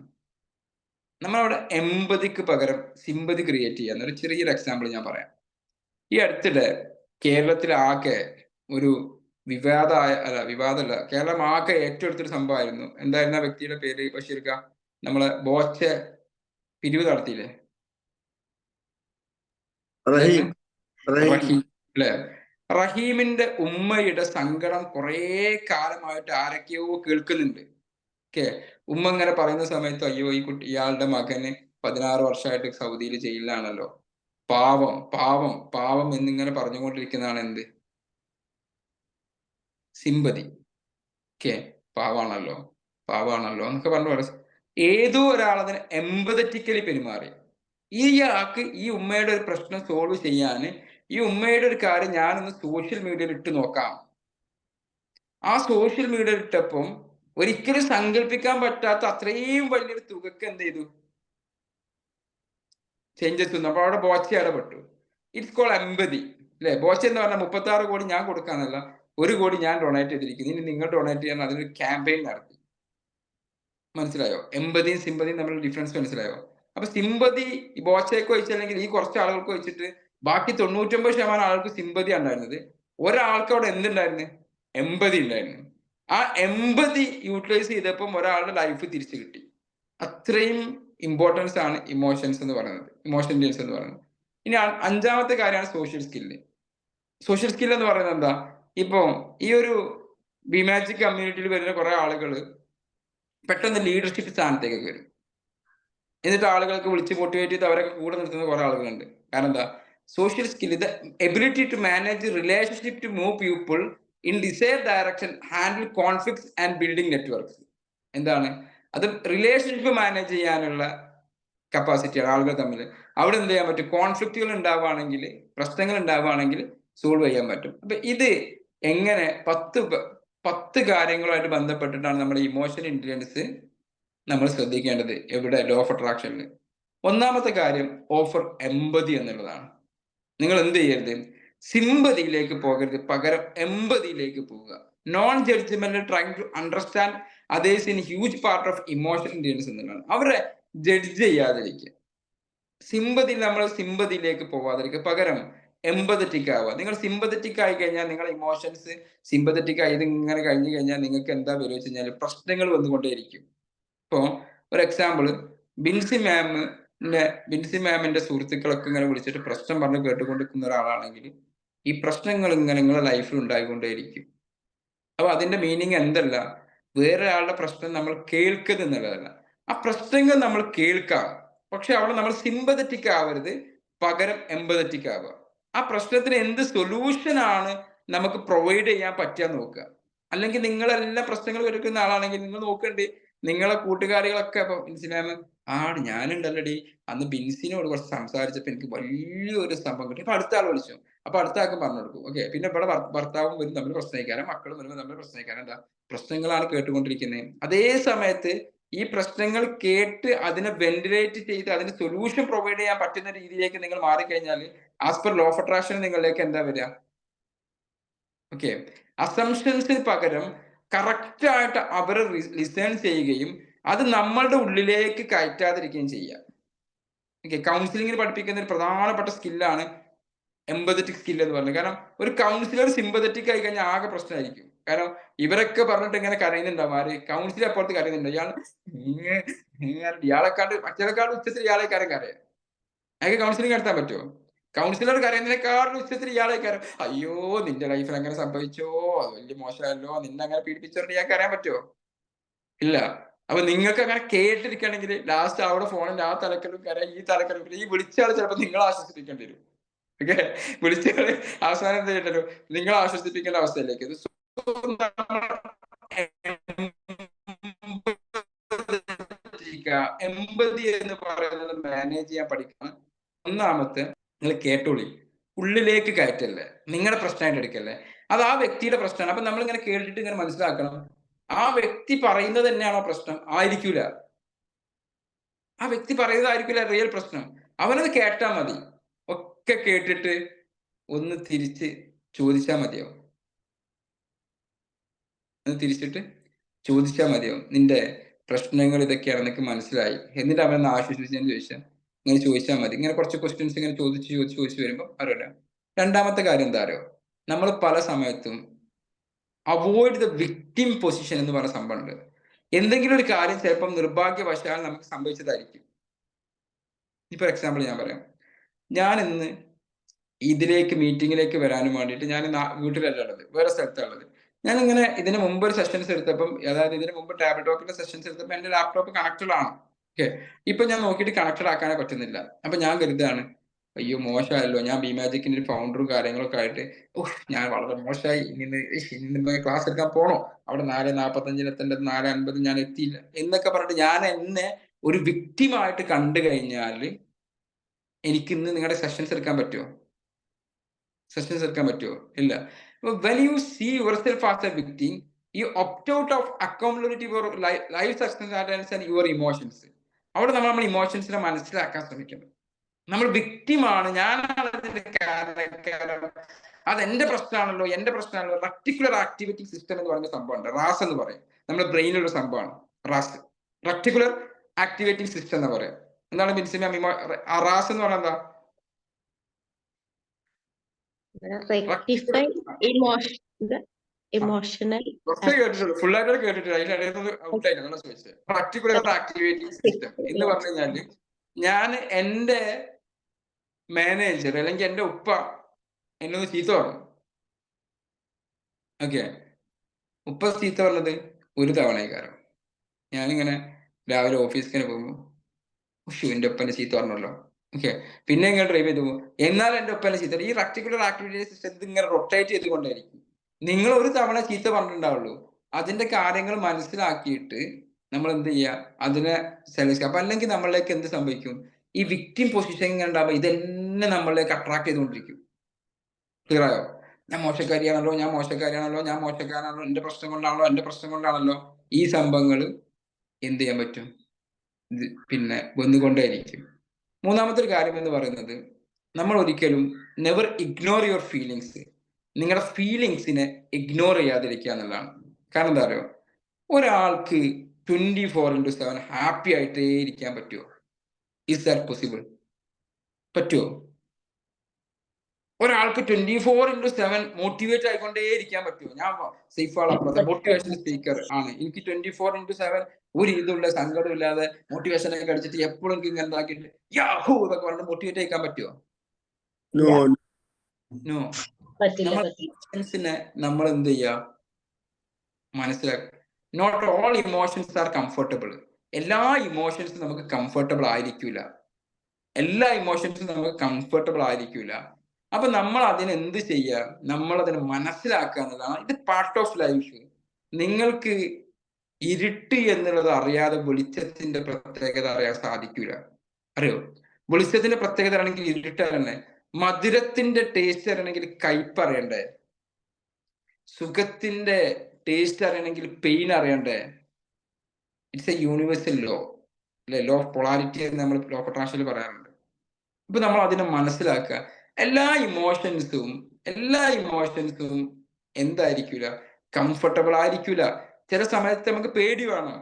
നമ്മളവിടെ എമ്പതിക്ക് പകരം സിമ്പതി ക്രിയേറ്റ് ചെയ്യാൻ ഒരു ചെറിയൊരു എക്സാമ്പിൾ ഞാൻ പറയാം. ഈ അടുത്തിടെ കേരളത്തിലാകെ ഒരു വിവാദമല്ല, കേരളം ആകെ ഏറ്റെടുത്തൊരു സംഭവമായിരുന്നു. എന്തായിരുന്നു ആ വ്യക്തിയുടെ പേര്? ബഷീർക്ക, നമ്മളെ ബോച്ച പിരിവ് നടത്തിയില്ലേ, റഹീം അല്ലെ? റഹീമിന്റെ ഉമ്മയുടെ സങ്കടം കുറേ കാലമായിട്ട് ആരൊക്കെയോ കേൾക്കുന്നുണ്ട്. ഓക്കെ, ഉമ്മ ഇങ്ങനെ പറയുന്ന സമയത്ത് അയ്യോ ഈ കുട്ടി ഇയാളുടെ മകന് 16 വർഷമായിട്ട് സൗദിയിൽ ജയിലിലാണല്ലോ, പാവം പാവം പാവം എന്നിങ്ങനെ പറഞ്ഞുകൊണ്ടിരിക്കുന്നതാണ് എന്ത്, സിമ്പതി. ഓക്കെ, പാവാണല്ലോ പാവാണല്ലോ എന്നൊക്കെ പറഞ്ഞു ഏതോ ഒരാളതിന് എംപതറ്റിക്കലി പെരുമാറി. ഇയാൾക്ക് ഈ ഉമ്മയുടെ ഒരു പ്രശ്നം സോൾവ് ചെയ്യാൻ ഈ ഉമ്മയുടെ ഒരു കാര്യം ഞാനൊന്ന് സോഷ്യൽ മീഡിയയിൽ ഇട്ട് നോക്കാം. ആ സോഷ്യൽ മീഡിയയിൽ ഇട്ടപ്പം ഒരിക്കലും സങ്കല്പിക്കാൻ പറ്റാത്ത അത്രയും വലിയൊരു തുകക്ക് എന്ത് ചെയ്തു, ചേഞ്ചസ് വന്നു. അപ്പൊ അവിടെ ബോച്ച ഇടപെട്ടു. ഇറ്റ്സ് കോൾ എംപതി അല്ലെ. ബോച്ച എന്ന് പറഞ്ഞാൽ 36 കോടി ഞാൻ കൊടുക്കാന്നല്ല, 1 കോടി ഞാൻ ഡൊണേറ്റ് ചെയ്തിരിക്കുന്നു, ഇനി നിങ്ങൾ ഡൊണേറ്റ് ചെയ്യാൻ അതിനൊരു ക്യാമ്പയിൻ നടത്തി. മനസ്സിലായോ? എംപതിയും സിമ്പതിയും തമ്മിലുള്ള ഡിഫറൻസ് മനസ്സിലായോ? അപ്പൊ സിമ്പതി ബോച്ചയ്ക്ക് വെച്ചല്ലെങ്കിൽ ഈ കുറച്ച് ആളുകൾക്ക് വെച്ചിട്ട് ബാക്കി 99% ആൾക്ക് സിമ്പതി ഉണ്ടായിരുന്നത്. ഒരാൾക്ക് അവിടെ എന്തുണ്ടായിരുന്നു, എംപതി ഉണ്ടായിരുന്നു. ആ എംപതി യൂട്ടിലൈസ് ചെയ്തപ്പം ഒരാളുടെ ലൈഫ് തിരിച്ചു കിട്ടി. അത്രയും ഇമ്പോർട്ടൻസ് ആണ് ഇമോഷൻസ് എന്ന് പറയുന്നത്, ഇമോഷൻ ഇന്റലിജൻസ് എന്ന് പറയുന്നത്. ഇനി 5ാമത്തെ കാര്യമാണ് സോഷ്യൽ സ്കില്ല്. സോഷ്യൽ സ്കിൽ എന്ന് പറയുന്നത് എന്താ, ഇപ്പൊ ഈ ഒരു ബിമാജിക് കമ്മ്യൂണിറ്റിയിൽ വരുന്ന കുറെ ആളുകൾ പെട്ടെന്ന് ലീഡർഷിപ്പ് സ്ഥാനത്തേക്ക് വരും. എന്നിട്ട് ആളുകൾക്ക് വിളിച്ച് മോട്ടിവേറ്റ് ചെയ്ത് അവരൊക്കെ കൂടെ നിർത്തുന്ന കുറെ ആളുകളുണ്ട്. കാരണം എന്താ, സോഷ്യൽ സ്കിൽ ഇത് ability to manage relationship to move people in desire direction, handle conflicts and building networks. എന്താണ് അത്, റിലേഷൻഷിപ്പ് മാനേജ് ചെയ്യാനുള്ള കപ്പാസിറ്റിയാണ് ആളുകൾ തമ്മിൽ. അവിടെ എന്ത് ചെയ്യാൻ പറ്റും, കോൺഫ്ലിക്റ്റുകൾ ഉണ്ടാവുകയാണെങ്കിൽ, പ്രശ്നങ്ങൾ ഉണ്ടാവുകയാണെങ്കിൽ സോൾവ് ചെയ്യാൻ പറ്റും. അപ്പൊ ഇത് എങ്ങനെ 10 കാര്യങ്ങളുമായിട്ട് ബന്ധപ്പെട്ടിട്ടാണ് നമ്മുടെ ഇമോഷണൽ ഇന്റലിജൻസ് നമ്മൾ ശ്രദ്ധിക്കേണ്ടത്. എവിടെ, ലോ ഓഫ് അട്രാക്ഷനിൽ. 1ാമത്തെ കാര്യം ഓഫർ എംപതി എന്നുള്ളതാണ്. നിങ്ങൾ എന്ത് ചെയ്യരുത്, സിമ്പതിയിലേക്ക് പോകരുത്, പകരം എംപതിയിലേക്ക് പോവുക. Non judgement trying to understand others in huge part of emotional intelligence എന്നുള്ളതാണ്. അവരെ ജഡ്ജ് ചെയ്യാതിരിക്കുക. നമ്മൾ സിമ്പതിയിലേക്ക് പോവാതിരിക്കുക, പകരം എംപതറ്റിക് ആവുക. നിങ്ങൾ സിമ്പതറ്റിക് ആയി കഴിഞ്ഞാൽ നിങ്ങളുടെ ഇമോഷൻസ് സിമ്പതറ്റിക് ആയി ഇങ്ങനെ കഴിഞ്ഞു കഴിഞ്ഞാൽ നിങ്ങൾക്ക് എന്താ വരുക വെച്ച് കഴിഞ്ഞാൽ പ്രശ്നങ്ങൾ വന്നുകൊണ്ടേയിരിക്കും. ഇപ്പൊ ഒരു എക്സാമ്പിൾ, ബിൻസി മാമിന്റെ സുഹൃത്തുക്കളൊക്കെ ഇങ്ങനെ വിളിച്ചിട്ട് പ്രശ്നം പറഞ്ഞ് കേട്ടുകൊണ്ടിരിക്കുന്ന ഒരാളാണെങ്കിൽ ഈ പ്രശ്നങ്ങൾ ഇങ്ങനെ നിങ്ങളുടെ ലൈഫിൽ ഉണ്ടായിക്കൊണ്ടേയിരിക്കും. അപ്പൊ അതിന്റെ മീനിങ് എന്തല്ല, വേറെ ആളുടെ പ്രശ്നം നമ്മൾ കേൾക്കുക എന്നുള്ളതല്ല. ആ പ്രശ്നങ്ങൾ നമ്മൾ കേൾക്കാം, പക്ഷെ അവിടെ നമ്മൾ സിമ്പതറ്റിക് ആവരുത്, പകരം എംപതറ്റിക് ആവുക. ആ പ്രശ്നത്തിന് എന്ത് സൊല്യൂഷൻ ആണ് നമുക്ക് പ്രൊവൈഡ് ചെയ്യാൻ പറ്റുക നോക്കുക. അല്ലെങ്കിൽ നിങ്ങളെല്ലാം പ്രശ്നങ്ങൾ എടുക്കുന്ന ആളാണെങ്കിൽ നിങ്ങൾ നോക്കണ്ടേ, നിങ്ങളെ കൂട്ടുകാരികളൊക്കെ ഇപ്പൊ ബിൻസിമാമ് ഞാനുണ്ടല്ലടി അന്ന് ബിൻസിനോട് കുറച്ച് സംസാരിച്ചപ്പോ എനിക്ക് വലിയൊരു സംഭവം കിട്ടി, അപ്പൊ അടുത്ത ആൾ വിളിച്ചു, അപ്പൊ അടുത്ത ആൾക്കും പറഞ്ഞു കൊടുക്കും. ഓക്കെ, പിന്നെ ഇവിടെ ഭർത്താവും വരും തമ്മിൽ പ്രശ്നക്കാരൻ, മക്കളും വരുമ്പോൾ തമ്മിൽ പ്രശ്നക്കാരൻ. എന്താ, പ്രശ്നങ്ങളാണ് കേട്ടുകൊണ്ടിരിക്കുന്നത്. അതേ സമയത്ത് ഈ പ്രശ്നങ്ങൾ കേട്ട് അതിനെ വെന്റിലേറ്റ് ചെയ്ത് അതിന് സൊല്യൂഷൻ പ്രൊവൈഡ് ചെയ്യാൻ പറ്റുന്ന രീതിയിലേക്ക് നിങ്ങൾ മാറിക്കഴിഞ്ഞാൽ as per law of attraction നിങ്ങളിലേക്ക് എന്താ വരിക, ഓക്കെ, അസംഷൻസിന് പകരം കറക്റ്റ് ആയിട്ട് അവരെ ലിസൺ ചെയ്യുകയും അത് നമ്മളുടെ ഉള്ളിലേക്ക് കയറ്റാതിരിക്കുകയും ചെയ്യുക. ഓക്കെ, കൗൺസിലിംഗിൽ പഠിപ്പിക്കുന്ന ഒരു പ്രധാനപ്പെട്ട സ്കില്ലാണ് എംപതറ്റിക് സ്കിൽ എന്ന് പറയുന്നത്. കാരണം ഒരു കൗൺസിലർ സിമ്പതറ്റിക് ആയി കഴിഞ്ഞാൽ ആകെ പ്രശ്നമായിരിക്കും. കാരണം ഇവരൊക്കെ പറഞ്ഞിട്ട് ഇങ്ങനെ കരയുന്നുണ്ടാവും, ആര്, കൗൺസിലർ അപ്പുറത്ത് കരയുന്നുണ്ട്, ഇയാളെക്കാണ്ട് മറ്റേക്കാട് ഉച്ചത്തിൽ ഇയാളെക്കാരും കരയാം. അയാൾക്ക് കൗൺസിലിംഗ് നടത്താൻ പറ്റുമോ? കൗൺസിലർ കരയുന്നതിനേക്കാളും ഉച്ചത്തിൽ ഇയാളെ കരം, അയ്യോ നിന്റെ ലൈഫിൽ അങ്ങനെ സംഭവിച്ചോ, അത് വലിയ മോശമല്ലോ, നിന്നെ അങ്ങനെ പീഡിപ്പിച്ചോണ്ട് ഇയാൾക്ക് അറിയാൻ പറ്റുമോ? ഇല്ല. അപ്പൊ നിങ്ങൾക്ക് അങ്ങനെ കേട്ടിരിക്കണമെങ്കിൽ ലാസ്റ്റ് അവിടെ ഫോണിന്റെ ആ തലക്കലും കരയാം, ഈ തലക്കലും, ഈ വിളിച്ചാൽ ചിലപ്പോൾ നിങ്ങൾ ആശ്വസിപ്പിക്കേണ്ടി വരും. ഓക്കെ, വിളിച്ചാൽ അവസാനം എന്ത് ചെയ്യണ്ടല്ലോ, നിങ്ങൾ ആശ്വസിപ്പിക്കേണ്ട അവസ്ഥയിലേക്ക്. എംപതി എന്ന് പറയുന്നത് മാനേജ് ചെയ്യാൻ പഠിക്കണം. 1ാമത്തെ, നിങ്ങൾ കേട്ടോളി, ഉള്ളിലേക്ക് കയറ്റല്ലേ, നിങ്ങളുടെ പ്രശ്നമായിട്ട് എടുക്കല്ലേ, അത് ആ വ്യക്തിയുടെ പ്രശ്നമാണ്. അപ്പൊ നമ്മൾ ഇങ്ങനെ കേട്ടിട്ട് ഇങ്ങനെ മനസ്സിലാക്കണം, ആ വ്യക്തി പറയുന്നത് തന്നെയാണോ പ്രശ്നം? ആയിരിക്കൂല. ആ വ്യക്തി പറയുന്നതായിരിക്കില്ല റിയൽ പ്രശ്നം. അവനത് കേട്ടാ മതി. ഒക്കെ കേട്ടിട്ട് ഒന്ന് തിരിച്ച് ചോദിച്ചാൽ മതിയോ, ഒന്ന് തിരിച്ചിട്ട് ചോദിച്ചാൽ മതിയോ, നിന്റെ പ്രശ്നങ്ങൾ ഇതൊക്കെയാണ്, നിനക്ക് മനസ്സിലായി, എന്നിട്ട് അവനൊന്ന് ആശ്വസിച്ചെന്ന് ചോദിച്ചാൽ, ഇങ്ങനെ ചോദിച്ചാൽ മതി. ഇങ്ങനെ കുറച്ച് ക്വസ്റ്റ്യൻസ് ഇങ്ങനെ ചോദിച്ച് വരുമ്പോൾ അറിയില്ല. 2ാമത്തെ കാര്യം എന്താ അറിയോ, നമ്മൾ പല സമയത്തും അവോയ്ഡ് ദ വിക്ടിം പൊസിഷൻ എന്ന് പറഞ്ഞ സംഭവമുണ്ട്. എന്തെങ്കിലും ഒരു കാര്യം ചിലപ്പം നിർഭാഗ്യവശാൽ നമുക്ക് സംഭവിച്ചതായിരിക്കും. ഇപ്പൊ എക്സാമ്പിൾ ഞാൻ പറയാം, ഞാൻ ഇന്ന് ഇതിലേക്ക് മീറ്റിങ്ങിലേക്ക് വരാനും വേണ്ടിയിട്ട് ഞാൻ വീട്ടിലല്ല ഉള്ളത്, വേറെ സ്ഥലത്താണ് ഉള്ളത്. ഞാൻ ഇങ്ങനെ ഇതിന് മുമ്പ് ഒരു സെഷൻസ് എടുത്തപ്പം, അതായത് ഇതിന് മുമ്പ് ടാബിൾ ടോക്കിന്റെ സെഷൻസ് എടുത്തപ്പോൾ എന്റെ ലാപ്ടോപ്പ് കണക്റ്റഡ് ആണ്. ഓക്കെ, ഇപ്പൊ ഞാൻ നോക്കിയിട്ട് കണക്റ്റഡ് ആക്കാനേ പറ്റുന്നില്ല. അപ്പൊ ഞാൻ കരുതാണ്, അയ്യോ മോശമായല്ലോ, ഞാൻ ബിമാജിക്കിന്റെ ഒരു ഫൗണ്ടറും കാര്യങ്ങളൊക്കെ ആയിട്ട് ഞാൻ വളരെ മോശമായി, ഇന്ന് ക്ലാസ് എടുക്കാൻ പോണോ, അവിടെ 4:45 എത്തേണ്ടത് 4:50 ഞാൻ എത്തിയില്ല എന്നൊക്കെ പറഞ്ഞിട്ട് ഞാൻ എന്നെ ഒരു വിക്ടിമായിട്ട് കണ്ടു കഴിഞ്ഞാൽ എനിക്ക് ഇന്ന് നിങ്ങളുടെ സെഷൻസ് എടുക്കാൻ പറ്റുമോ? സെഷൻസ് എടുക്കാൻ പറ്റുമോ? ഇല്ല. When you see yourself as a victim, you opt out of accountability for life circumstances and your emotions. അവിടെ നമ്മൾ ഇമോഷൻസിനെ മനസ്സിലാക്കാൻ ശ്രമിക്കണം. നമ്മൾ വിക്ടിമാണ്, ഞാനാണ് അതിന്റെ കാരണക്കാരൻ, അത് എന്റെ പ്രശ്നമാണല്ലോ, എന്റെ പ്രശ്നമാണല്ലോ. റെക്ടിക്കുലർ ആക്ടിവിറ്റി സിസ്റ്റം എന്ന് പറയുന്ന സംഭവമുണ്ട്, റാസ് എന്ന് പറയും. നമ്മുടെ ബ്രെയിനിലുള്ള സംഭവമാണ് റാസ്, റെക്ടിക്കുലർ ആക്ടിവേറ്റിംഗ് സിസ്റ്റം എന്ന് പറയാം. എന്താണ് ബിൻസിമ റാസ് എന്ന് പറയുന്നത്? rectify emotional ഫുൾ ആയിട്ട് കേട്ടിട്ടില്ല, അതിന്റെ ഔട്ട് ആയിട്ടാണ് ചോദിച്ചത്. റെക്ടിക്കുലർ ആക്ടിവേറ്റിംഗ് സിസ്റ്റം എന്ന് പറഞ്ഞു കഴിഞ്ഞാല്, ഞാൻ എന്റെ മാനേജർ അല്ലെങ്കിൽ എന്റെ ഉപ്പ എന്നൊന്ന് ചീത്ത പറഞ്ഞു. ഓക്കെ, ഉപ്പ ചീത്ത പറഞ്ഞത് ഒരു തവണക്കാരം. ഞാനിങ്ങനെ രാവിലെ ഓഫീസിൽ പോകുമ്പോൾ എന്റെ ഒപ്പന്റെ ചീത്ത പറഞ്ഞല്ലോ. ഓക്കെ, പിന്നെ ഇങ്ങനെ ഡ്രൈവ് ചെയ്ത് പോകും, എന്നാൽ എന്റെ ഒപ്പന്റെ ചീത്ത. ഈ റെക്ടിക്കുലർ ആക്ടിവിറ്റി സിസ്റ്റം ഇങ്ങനെ റൊട്ടേറ്റ് ചെയ്തുകൊണ്ടായിരിക്കും. നിങ്ങൾ ഒരു തവണ ചീത്ത പറഞ്ഞിട്ടുണ്ടാവുള്ളൂ, അതിന്റെ കാര്യങ്ങൾ മനസ്സിലാക്കിയിട്ട് നമ്മൾ എന്ത് ചെയ്യുക, അതിനെ സെലക്ട്. അപ്പൊ അല്ലെങ്കിൽ നമ്മളിലേക്ക് എന്ത് സംഭവിക്കും, ഈ വിക്ടിം പൊസിഷൻ ഇങ്ങനെ ഉണ്ടാവുമ്പോൾ ഇതെന്നെ നമ്മളിലേക്ക് അട്രാക്ട് ചെയ്തുകൊണ്ടിരിക്കും. ക്ലിയർ ആയോ? ഞാൻ മോശക്കാരിയാണല്ലോ, ഞാൻ മോശക്കാരിയാണല്ലോ, ഞാൻ മോശക്കാരാണല്ലോ, എന്റെ പ്രശ്നം കൊണ്ടാണല്ലോ, എന്റെ പ്രശ്നം കൊണ്ടാണല്ലോ. ഈ സംഭവങ്ങൾ എന്ത് ചെയ്യാൻ പറ്റും, പിന്നെ വന്നുകൊണ്ടേയിരിക്കും. മൂന്നാമത്തെ ഒരു കാര്യം എന്ന് പറയുന്നത്, നമ്മൾ ഒരിക്കലും നെവർ ഇഗ്നോർ യുവർ ഫീലിങ്സ്. നിങ്ങളുടെ ഫീലിങ്സിനെ ഇഗ്നോർ ചെയ്യാതിരിക്കുക എന്നുള്ളതാണ്. കാരണം എന്താ പറയുക, ഒരാൾക്ക് 24/7 ഹാപ്പി ആയിട്ടേ ഇരിക്കാൻ പറ്റുമോ? Is that possible? പറ്റുമോ? ഒരാൾക്ക് 24/7 മോട്ടിവേറ്റ് ആയിക്കൊണ്ടേ ഇരിക്കാൻ പറ്റുമോ? ഞാൻ മോട്ടിവേഷണൽ സ്പീക്കർ ആണ്, എനിക്ക് 24/7 ഒരു ഇതുള്ള സങ്കടമില്ലാതെ മോട്ടിവേഷൻ ഒക്കെ അടിച്ചിട്ട് എപ്പോഴും എനിക്ക് ഇങ്ങനെ എന്താക്കിയിട്ട് യാഹൂ എന്നൊക്കെ പറഞ്ഞിട്ട് മോട്ടിവേറ്റ് ആയിക്കാൻ പറ്റുമോ? നോ. നമ്മൾ എന്ത് ചെയ്യുക, മനസ്സിലാക്കുക. Not all emotions are comfortable. എല്ലാ ഇമോഷൻസും നമുക്ക് കംഫർട്ടബിൾ ആയിരിക്കില്ല. എല്ലാ ഇമോഷൻസും നമുക്ക് കംഫർട്ടബിൾ ആയിരിക്കില്ല. അപ്പൊ നമ്മൾ അതിന് എന്ത് ചെയ്യുക, നമ്മൾ അതിനെ മനസ്സിലാക്കുക എന്നുള്ളതാണ്. ഇത് പാർട്ട് ഓഫ് ലൈഫ്. നിങ്ങൾക്ക് ഇരുട്ട് എന്നുള്ളത് അറിയാതെ വെളിച്ചത്തിന്റെ പ്രത്യേകത അറിയാൻ സാധിക്കില്ല. അറിയോ? വെളിച്ചത്തിന്റെ പ്രത്യേകത ആണെങ്കിൽ ഇരുട്ടറിയണേ, മധുരത്തിന്റെ ടേസ്റ്റ് അറിയണമെങ്കിൽ കയ്പ് അറിയണ്ടേ, സുഖത്തിന്റെ ടേസ്റ്റ് അറിയണമെങ്കിൽ പെയിൻ അറിയണ്ടേ. ഇറ്റ്സ് എ യൂണിവേഴ്സൽ ലോ അല്ലെ, ലോ ഓഫ് പൊളാരിറ്റി എന്ന് നമ്മൾ ലോ ഓഫ് അട്രാക്ഷനിൽ പറയാറുണ്ട്. ഇപ്പൊ നമ്മൾ അതിനെ മനസ്സിലാക്കുക. എല്ലാ ഇമോഷൻസും എന്തായിരിക്കില്ല, കംഫർട്ടബിൾ ആയിരിക്കില്ല. ചില സമയത്ത് നമുക്ക് പേടി വേണം.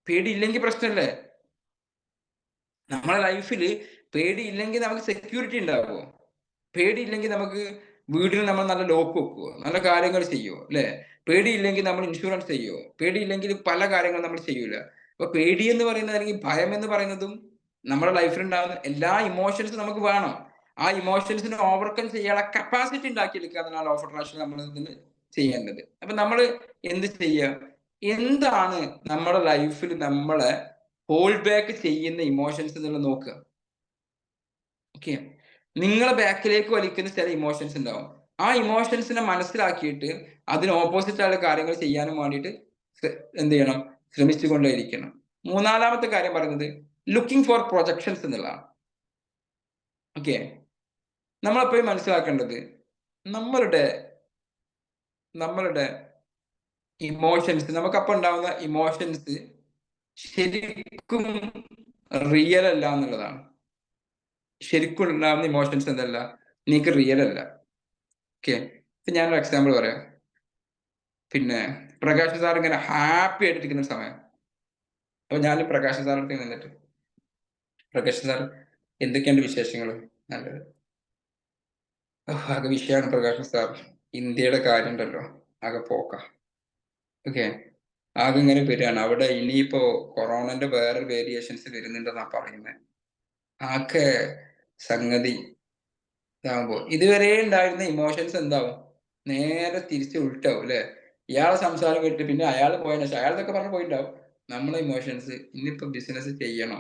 പേടിയില്ലെങ്കിൽ പ്രശ്നമല്ലേ? നമ്മളെ ലൈഫിൽ പേടിയില്ലെങ്കിൽ നമുക്ക് സെക്യൂരിറ്റി ഉണ്ടാവുമോ? പേടിയില്ലെങ്കിൽ നമുക്ക് വീടിന് നമ്മൾ നല്ല ലോക്ക് വെക്കുവോ, നല്ല കാര്യങ്ങൾ ചെയ്യുമോ അല്ലെ? പേടിയില്ലെങ്കിൽ നമ്മൾ ഇൻഷുറൻസ് ചെയ്യുമോ? പേടിയില്ലെങ്കിൽ പല കാര്യങ്ങളും നമ്മൾ ചെയ്യൂല. അപ്പൊ പേടി എന്ന് പറയുന്നത് അല്ലെങ്കിൽ ഭയം എന്ന് പറയുന്നതും നമ്മുടെ ലൈഫിൽ ഉണ്ടാകുന്ന എല്ലാ ഇമോഷൻസും നമുക്ക് വേണം. ആ ഇമോഷൻസിനെ ഓവർകം ചെയ്യാനുള്ള കപ്പാസിറ്റി ഉണ്ടാക്കിയെടുക്കുക എന്നാണ് ലോ ഓഫ് അട്രാക്ഷൻ നമ്മൾ ഇതിന് ചെയ്യേണ്ടത്. അപ്പൊ നമ്മൾ എന്ത് ചെയ്യുക, എന്താണ് നമ്മുടെ ലൈഫിൽ നമ്മളെ ഹോൾഡ് ബാക്ക് ചെയ്യുന്ന ഇമോഷൻസ് എന്നുള്ളത് നോക്കുക. ഓക്കെ, നിങ്ങളെ ബാക്കിലേക്ക് വലിക്കുന്ന ചില ഇമോഷൻസ് ഉണ്ടാവും. ആ ഇമോഷൻസിനെ മനസ്സിലാക്കിയിട്ട് അതിന് ഓപ്പോസിറ്റ് ആയ കാര്യങ്ങൾ ചെയ്യാനും വേണ്ടിയിട്ട് എന്ത് ചെയ്യണം, ശ്രമിച്ചുകൊണ്ടേയിരിക്കണം. മൂന്നാമത്തെ കാര്യം പറയുന്നത് ലുക്കിംഗ് ഫോർ പ്രൊജക്ഷൻസ് എന്നുള്ളതാണ്. ഓക്കെ, നമ്മളെപ്പോഴും മനസ്സിലാക്കേണ്ടത് നമ്മളുടെ ഇമോഷൻസ്, നമുക്കപ്പോൾ ഉണ്ടാവുന്ന ഇമോഷൻസ് ശരിക്കും റിയൽ അല്ല എന്നുള്ളതാണ്. ശരിക്കും ഉണ്ടാവുന്ന ഇമോഷൻസ് എന്തല്ല, നിങ്ങൾക്ക് റിയൽ അല്ല. ഓക്കെ, ഇപ്പൊ ഞാനൊരു എക്സാമ്പിൾ പറയാം. പിന്നെ പ്രകാശ് സാർ ഇങ്ങനെ ഹാപ്പി ആയിട്ടിരിക്കുന്ന സമയം, അപ്പൊ ഞാൻ പ്രകാശ് സാറിന്റെ അടുത്ത് നിന്നിട്ട്, പ്രകാശ് സാർ എന്തൊക്കെയുണ്ട് വിശേഷങ്ങൾ? നല്ലത്. ആകെ വിഷയമാണ് പ്രകാശ് സാർ, ഇന്ത്യയുടെ കാര്യം ഉണ്ടല്ലോ ആകെ പോക്ക. ഓക്കെ, ആകെ ഇങ്ങനെ വരികയാണ്. അവിടെ ഇനിയിപ്പോ കൊറോണന്റെ വേറെ വേരിയേഷൻസ് വരുന്നുണ്ടെന്നാ പറയുന്നത്. ആകെ സംഗതി ഇതാകുമ്പോ ഇതുവരെ ഉണ്ടായിരുന്ന ഇമോഷൻസ് എന്താവും? നേരെ തിരിച്ച് ഉൾട്ടാവും അല്ലെ? ഇയാളെ സംസാരം കേട്ടിട്ട് പിന്നെ അയാൾ പോയതിനു ശേഷം അയാളൊക്കെ പറഞ്ഞു പോയിട്ടുണ്ടാവും. നമ്മളെ ഇമോഷൻസ് ഇനിയിപ്പോ ബിസിനസ് ചെയ്യണോ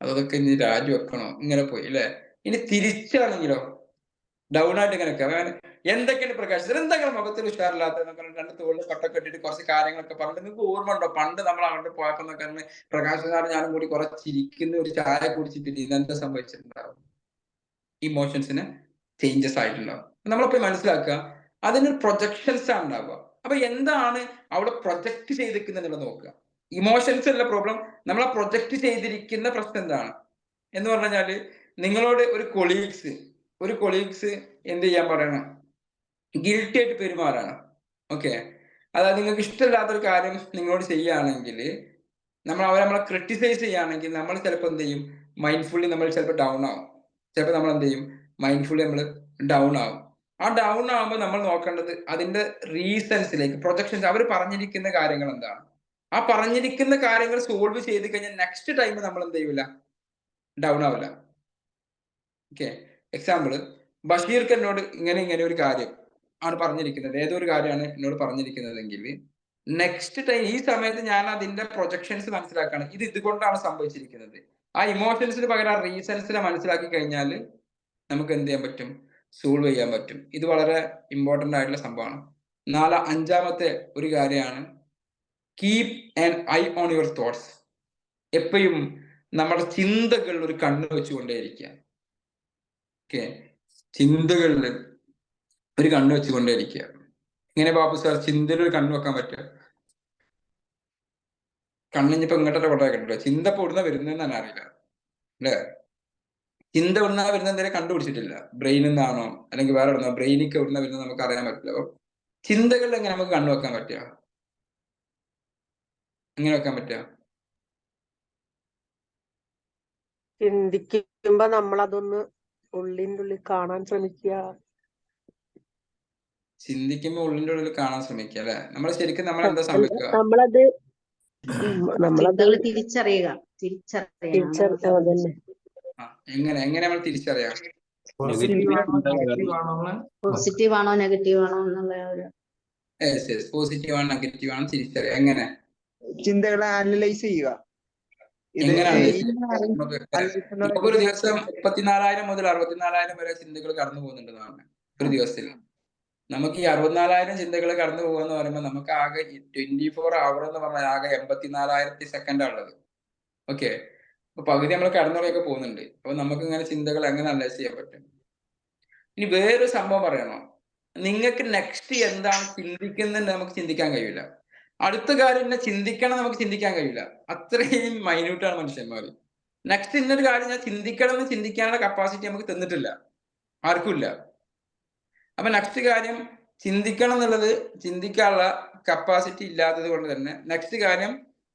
അതൊക്കെ ഇനി രാജിവെക്കണോ ഇങ്ങനെ പോയി അല്ലെ? ഇനി തിരിച്ചാണെങ്കിലോ ഡൗൺ ആയിട്ട് ഇങ്ങനെ എന്തൊക്കെയാണ് പ്രകാശ് എന്തെങ്കിലും മുഖത്തിൽ ഉഷാറില്ലാത്ത രണ്ട് തോളിൽ കൊട്ടൊക്കെ ഇട്ടിട്ട് കുറച്ച് കാര്യങ്ങളൊക്കെ പറഞ്ഞിട്ട് നിങ്ങൾക്ക് ഓർമ്മ ഉണ്ടോ? പണ്ട് നമ്മൾ അങ്ങോട്ട് പോയപ്പോ എന്നൊക്കെ പ്രകാശ് സാർ ഞാനും കൂടി കുറെ ചിരിക്കുന്ന ഒരു ചായ കുടിച്ചിട്ട് ഇതെന്താ സംഭവിച്ചിട്ടുണ്ടാവും? ഇമോഷൻസിന് ചേഞ്ചസ് ആയിട്ടുണ്ടാവും. നമ്മളപ്പോൾ മനസ്സിലാക്കുക അതിന് പ്രൊജക്ഷൻസ് ആണ് ഉണ്ടാവുക. അപ്പൊ എന്താണ് അവിടെ പ്രൊജക്ട് ചെയ്തിരിക്കുന്നത് നോക്കുക. ഇമോഷൻസ് അല്ല പ്രോബ്ലം, നമ്മളെ പ്രൊജക്ട് ചെയ്തിരിക്കുന്ന പ്രശ്നം എന്താണ് എന്ന് പറഞ്ഞാല് നിങ്ങളോട് ഒരു കൊളീഗ്സ് എന്ത് ചെയ്യാൻ പറയണം? ഗിൽറ്റി ആയിട്ട് പെരുമാറാണ്. ഓക്കെ, അതായത് നിങ്ങൾക്ക് ഇഷ്ടമില്ലാത്തൊരു കാര്യം നിങ്ങളോട് ചെയ്യുകയാണെങ്കിൽ നമ്മളെ ക്രിട്ടിസൈസ് ചെയ്യുകയാണെങ്കിൽ നമ്മൾ ചിലപ്പോൾ എന്ത് ചെയ്യും? മൈൻഡ്ഫുള്ളി നമ്മൾ ചിലപ്പോൾ ഡൗൺ ആവും. ചിലപ്പോൾ നമ്മൾ എന്ത് ചെയ്യും? മൈൻഡ്ഫുള്ളി നമ്മൾ ഡൗൺ ആവും. ആ ഡൗൺ ആവുമ്പോൾ നമ്മൾ നോക്കേണ്ടത് അതിന്റെ റീസൺസിലേക്ക്, പ്രൊജക്ഷൻസ്, അവർ പറഞ്ഞിരിക്കുന്ന കാര്യങ്ങൾ എന്താണ്, ആ പറഞ്ഞിരിക്കുന്ന കാര്യങ്ങൾ സോൾവ് ചെയ്ത് കഴിഞ്ഞാൽ നെക്സ്റ്റ് ടൈം നമ്മൾ എന്ത് ചെയ്യൂല? ഡൗൺ ആവില്ല. ഓക്കെ, എക്സാമ്പിൾ, ബഷീർക്ക് എന്നോട് ഇങ്ങനെ ഒരു കാര്യം ആണ് പറഞ്ഞിരിക്കുന്നത്, ഏതൊരു കാര്യമാണ് എന്നോട് പറഞ്ഞിരിക്കുന്നതെങ്കിൽ നെക്സ്റ്റ് ടൈം ഈ സമയത്ത് ഞാൻ അതിന്റെ പ്രൊജക്ഷൻസ് മനസ്സിലാക്കാണ്. ഇത് ഇതുകൊണ്ടാണ് സംഭവിച്ചിരിക്കുന്നത്. ആ ഇമോഷൻസിന് പകരം ആ റീസൺസിനെ മനസ്സിലാക്കി കഴിഞ്ഞാൽ നമുക്ക് എന്ത് ചെയ്യാൻ പറ്റും? സോൾവ് ചെയ്യാൻ പറ്റും. ഇത് വളരെ ഇമ്പോർട്ടന്റ് ആയിട്ടുള്ള സംഭവമാണ്. അഞ്ചാമത്തെ ഒരു കാര്യമാണ് keep an I on your thoughts. എപ്പോഴും നമ്മുടെ ചിന്തകളിൽ ഒരു കണ്ണ് വെച്ചുകൊണ്ടേയിരിക്കുക. ഓക്കെ, ചിന്തകളിൽ ഒരു കണ്ണ് വെച്ചുകൊണ്ടേയിരിക്കുക. ഇങ്ങനെ ബാബു സാർ ചിന്തയിൽ ഒരു കണ്ണ് വെക്കാൻ പറ്റുക? കണ്ണിഞ്ഞിപ്പോ ഇങ്ങോട്ടൊക്കെ കൊണ്ടാക്കണ്ടോ? ചിന്ത പൊടുന്ന വരുന്നതെന്ന് തന്നെ അറിയില്ല അല്ലേ? ചിന്ത എവിടുന്ന വരുന്ന എന്തെങ്കിലും കണ്ടുപിടിച്ചിട്ടില്ല. ബ്രെയിനിൽ നിന്നാണോ അല്ലെങ്കിൽ വേറെ എവിടുന്നോ? ബ്രെയിനിക്ക് എവിടുന്ന വരുന്നത് നമുക്ക് അറിയാൻ പറ്റില്ല. അപ്പൊ ചിന്തകളിൽ എങ്ങനെ നമുക്ക് കണ്ണു വെക്കാൻ പറ്റുക? എങ്ങനെ വെക്കാൻ പറ്റുക? ചിന്തിക്കുമ്പോ നമ്മളതൊന്ന് ഉള്ളിൻ്റെ ഉള്ളിൽ കാണാൻ ശ്രമിക്കുക. ചിന്തിക്കുമ്പോ ഉള്ളിൻ്റെ ഉള്ളിൽ കാണാൻ ശ്രമിക്കുക അല്ലെ? നമ്മൾ ശരിക്കും നമ്മൾ എന്താ സംഭവിക്കുക? നമ്മളത് തിരിച്ചറിയുക. അതന്നെ. എങ്ങനെ നമ്മൾ തിരിച്ചറിയാം? പോസിറ്റീവ് ആണോ നെഗറ്റീവ് ആണോ എന്നുള്ള ഒരു പോസിറ്റീവ് ആണ് നെഗറ്റീവ് ആണ് തിരിച്ചറിയാം. എങ്ങനെ? ചിന്തകളെ അനലൈസ് ചെയ്യുക. നമുക്കൊരു ദിവസം 34,000 മുതൽ 64,000 വരെ ചിന്തകൾ കടന്നു പോകുന്നുണ്ടെന്നാണ് ഒരു ദിവസത്തിൽ. നമുക്ക് ഈ 64,000 ചിന്തകൾ കടന്നു പോകുക എന്ന് പറയുമ്പോൾ നമുക്ക് ആകെ 24 hour എന്ന് പറഞ്ഞാൽ ആകെ 84,000 സെക്കൻഡാണ് ഉള്ളത്. ഓക്കെ, അപ്പൊ പകുതി നമ്മൾ കടന്നുറയൊക്കെ പോകുന്നുണ്ട്. അപ്പൊ നമുക്ക് ഇങ്ങനെ ചിന്തകൾ എങ്ങനെ അനലൈസ് ചെയ്യാൻ പറ്റും? ഇനി വേറൊരു സംഭവം പറയണോ? നിങ്ങൾക്ക് നെക്സ്റ്റ് എന്താണ് ചിന്തിക്കുന്നത് നമുക്ക് ചിന്തിക്കാൻ കഴിയില്ല. അടുത്ത കാര്യം എന്നെ ചിന്തിക്കണം നമുക്ക് ചിന്തിക്കാൻ കഴിയില്ല. അത്രയും മൈന്യൂട്ടാണ് മനുഷ്യന്മാർ. നെക്സ്റ്റ് ഇന്നൊരു കാര്യം ഞാൻ ചിന്തിക്കണം എന്ന് ചിന്തിക്കാനുള്ള കപ്പാസിറ്റി നമുക്ക് തന്നിട്ടില്ല, ആർക്കുമില്ല. അപ്പൊ നെക്സ്റ്റ് കാര്യം ചിന്തിക്കണം എന്നുള്ളത് ചിന്തിക്കാനുള്ള കപ്പാസിറ്റി ഇല്ലാത്തത് കൊണ്ട് തന്നെ നെക്സ്റ്റ് കാര്യം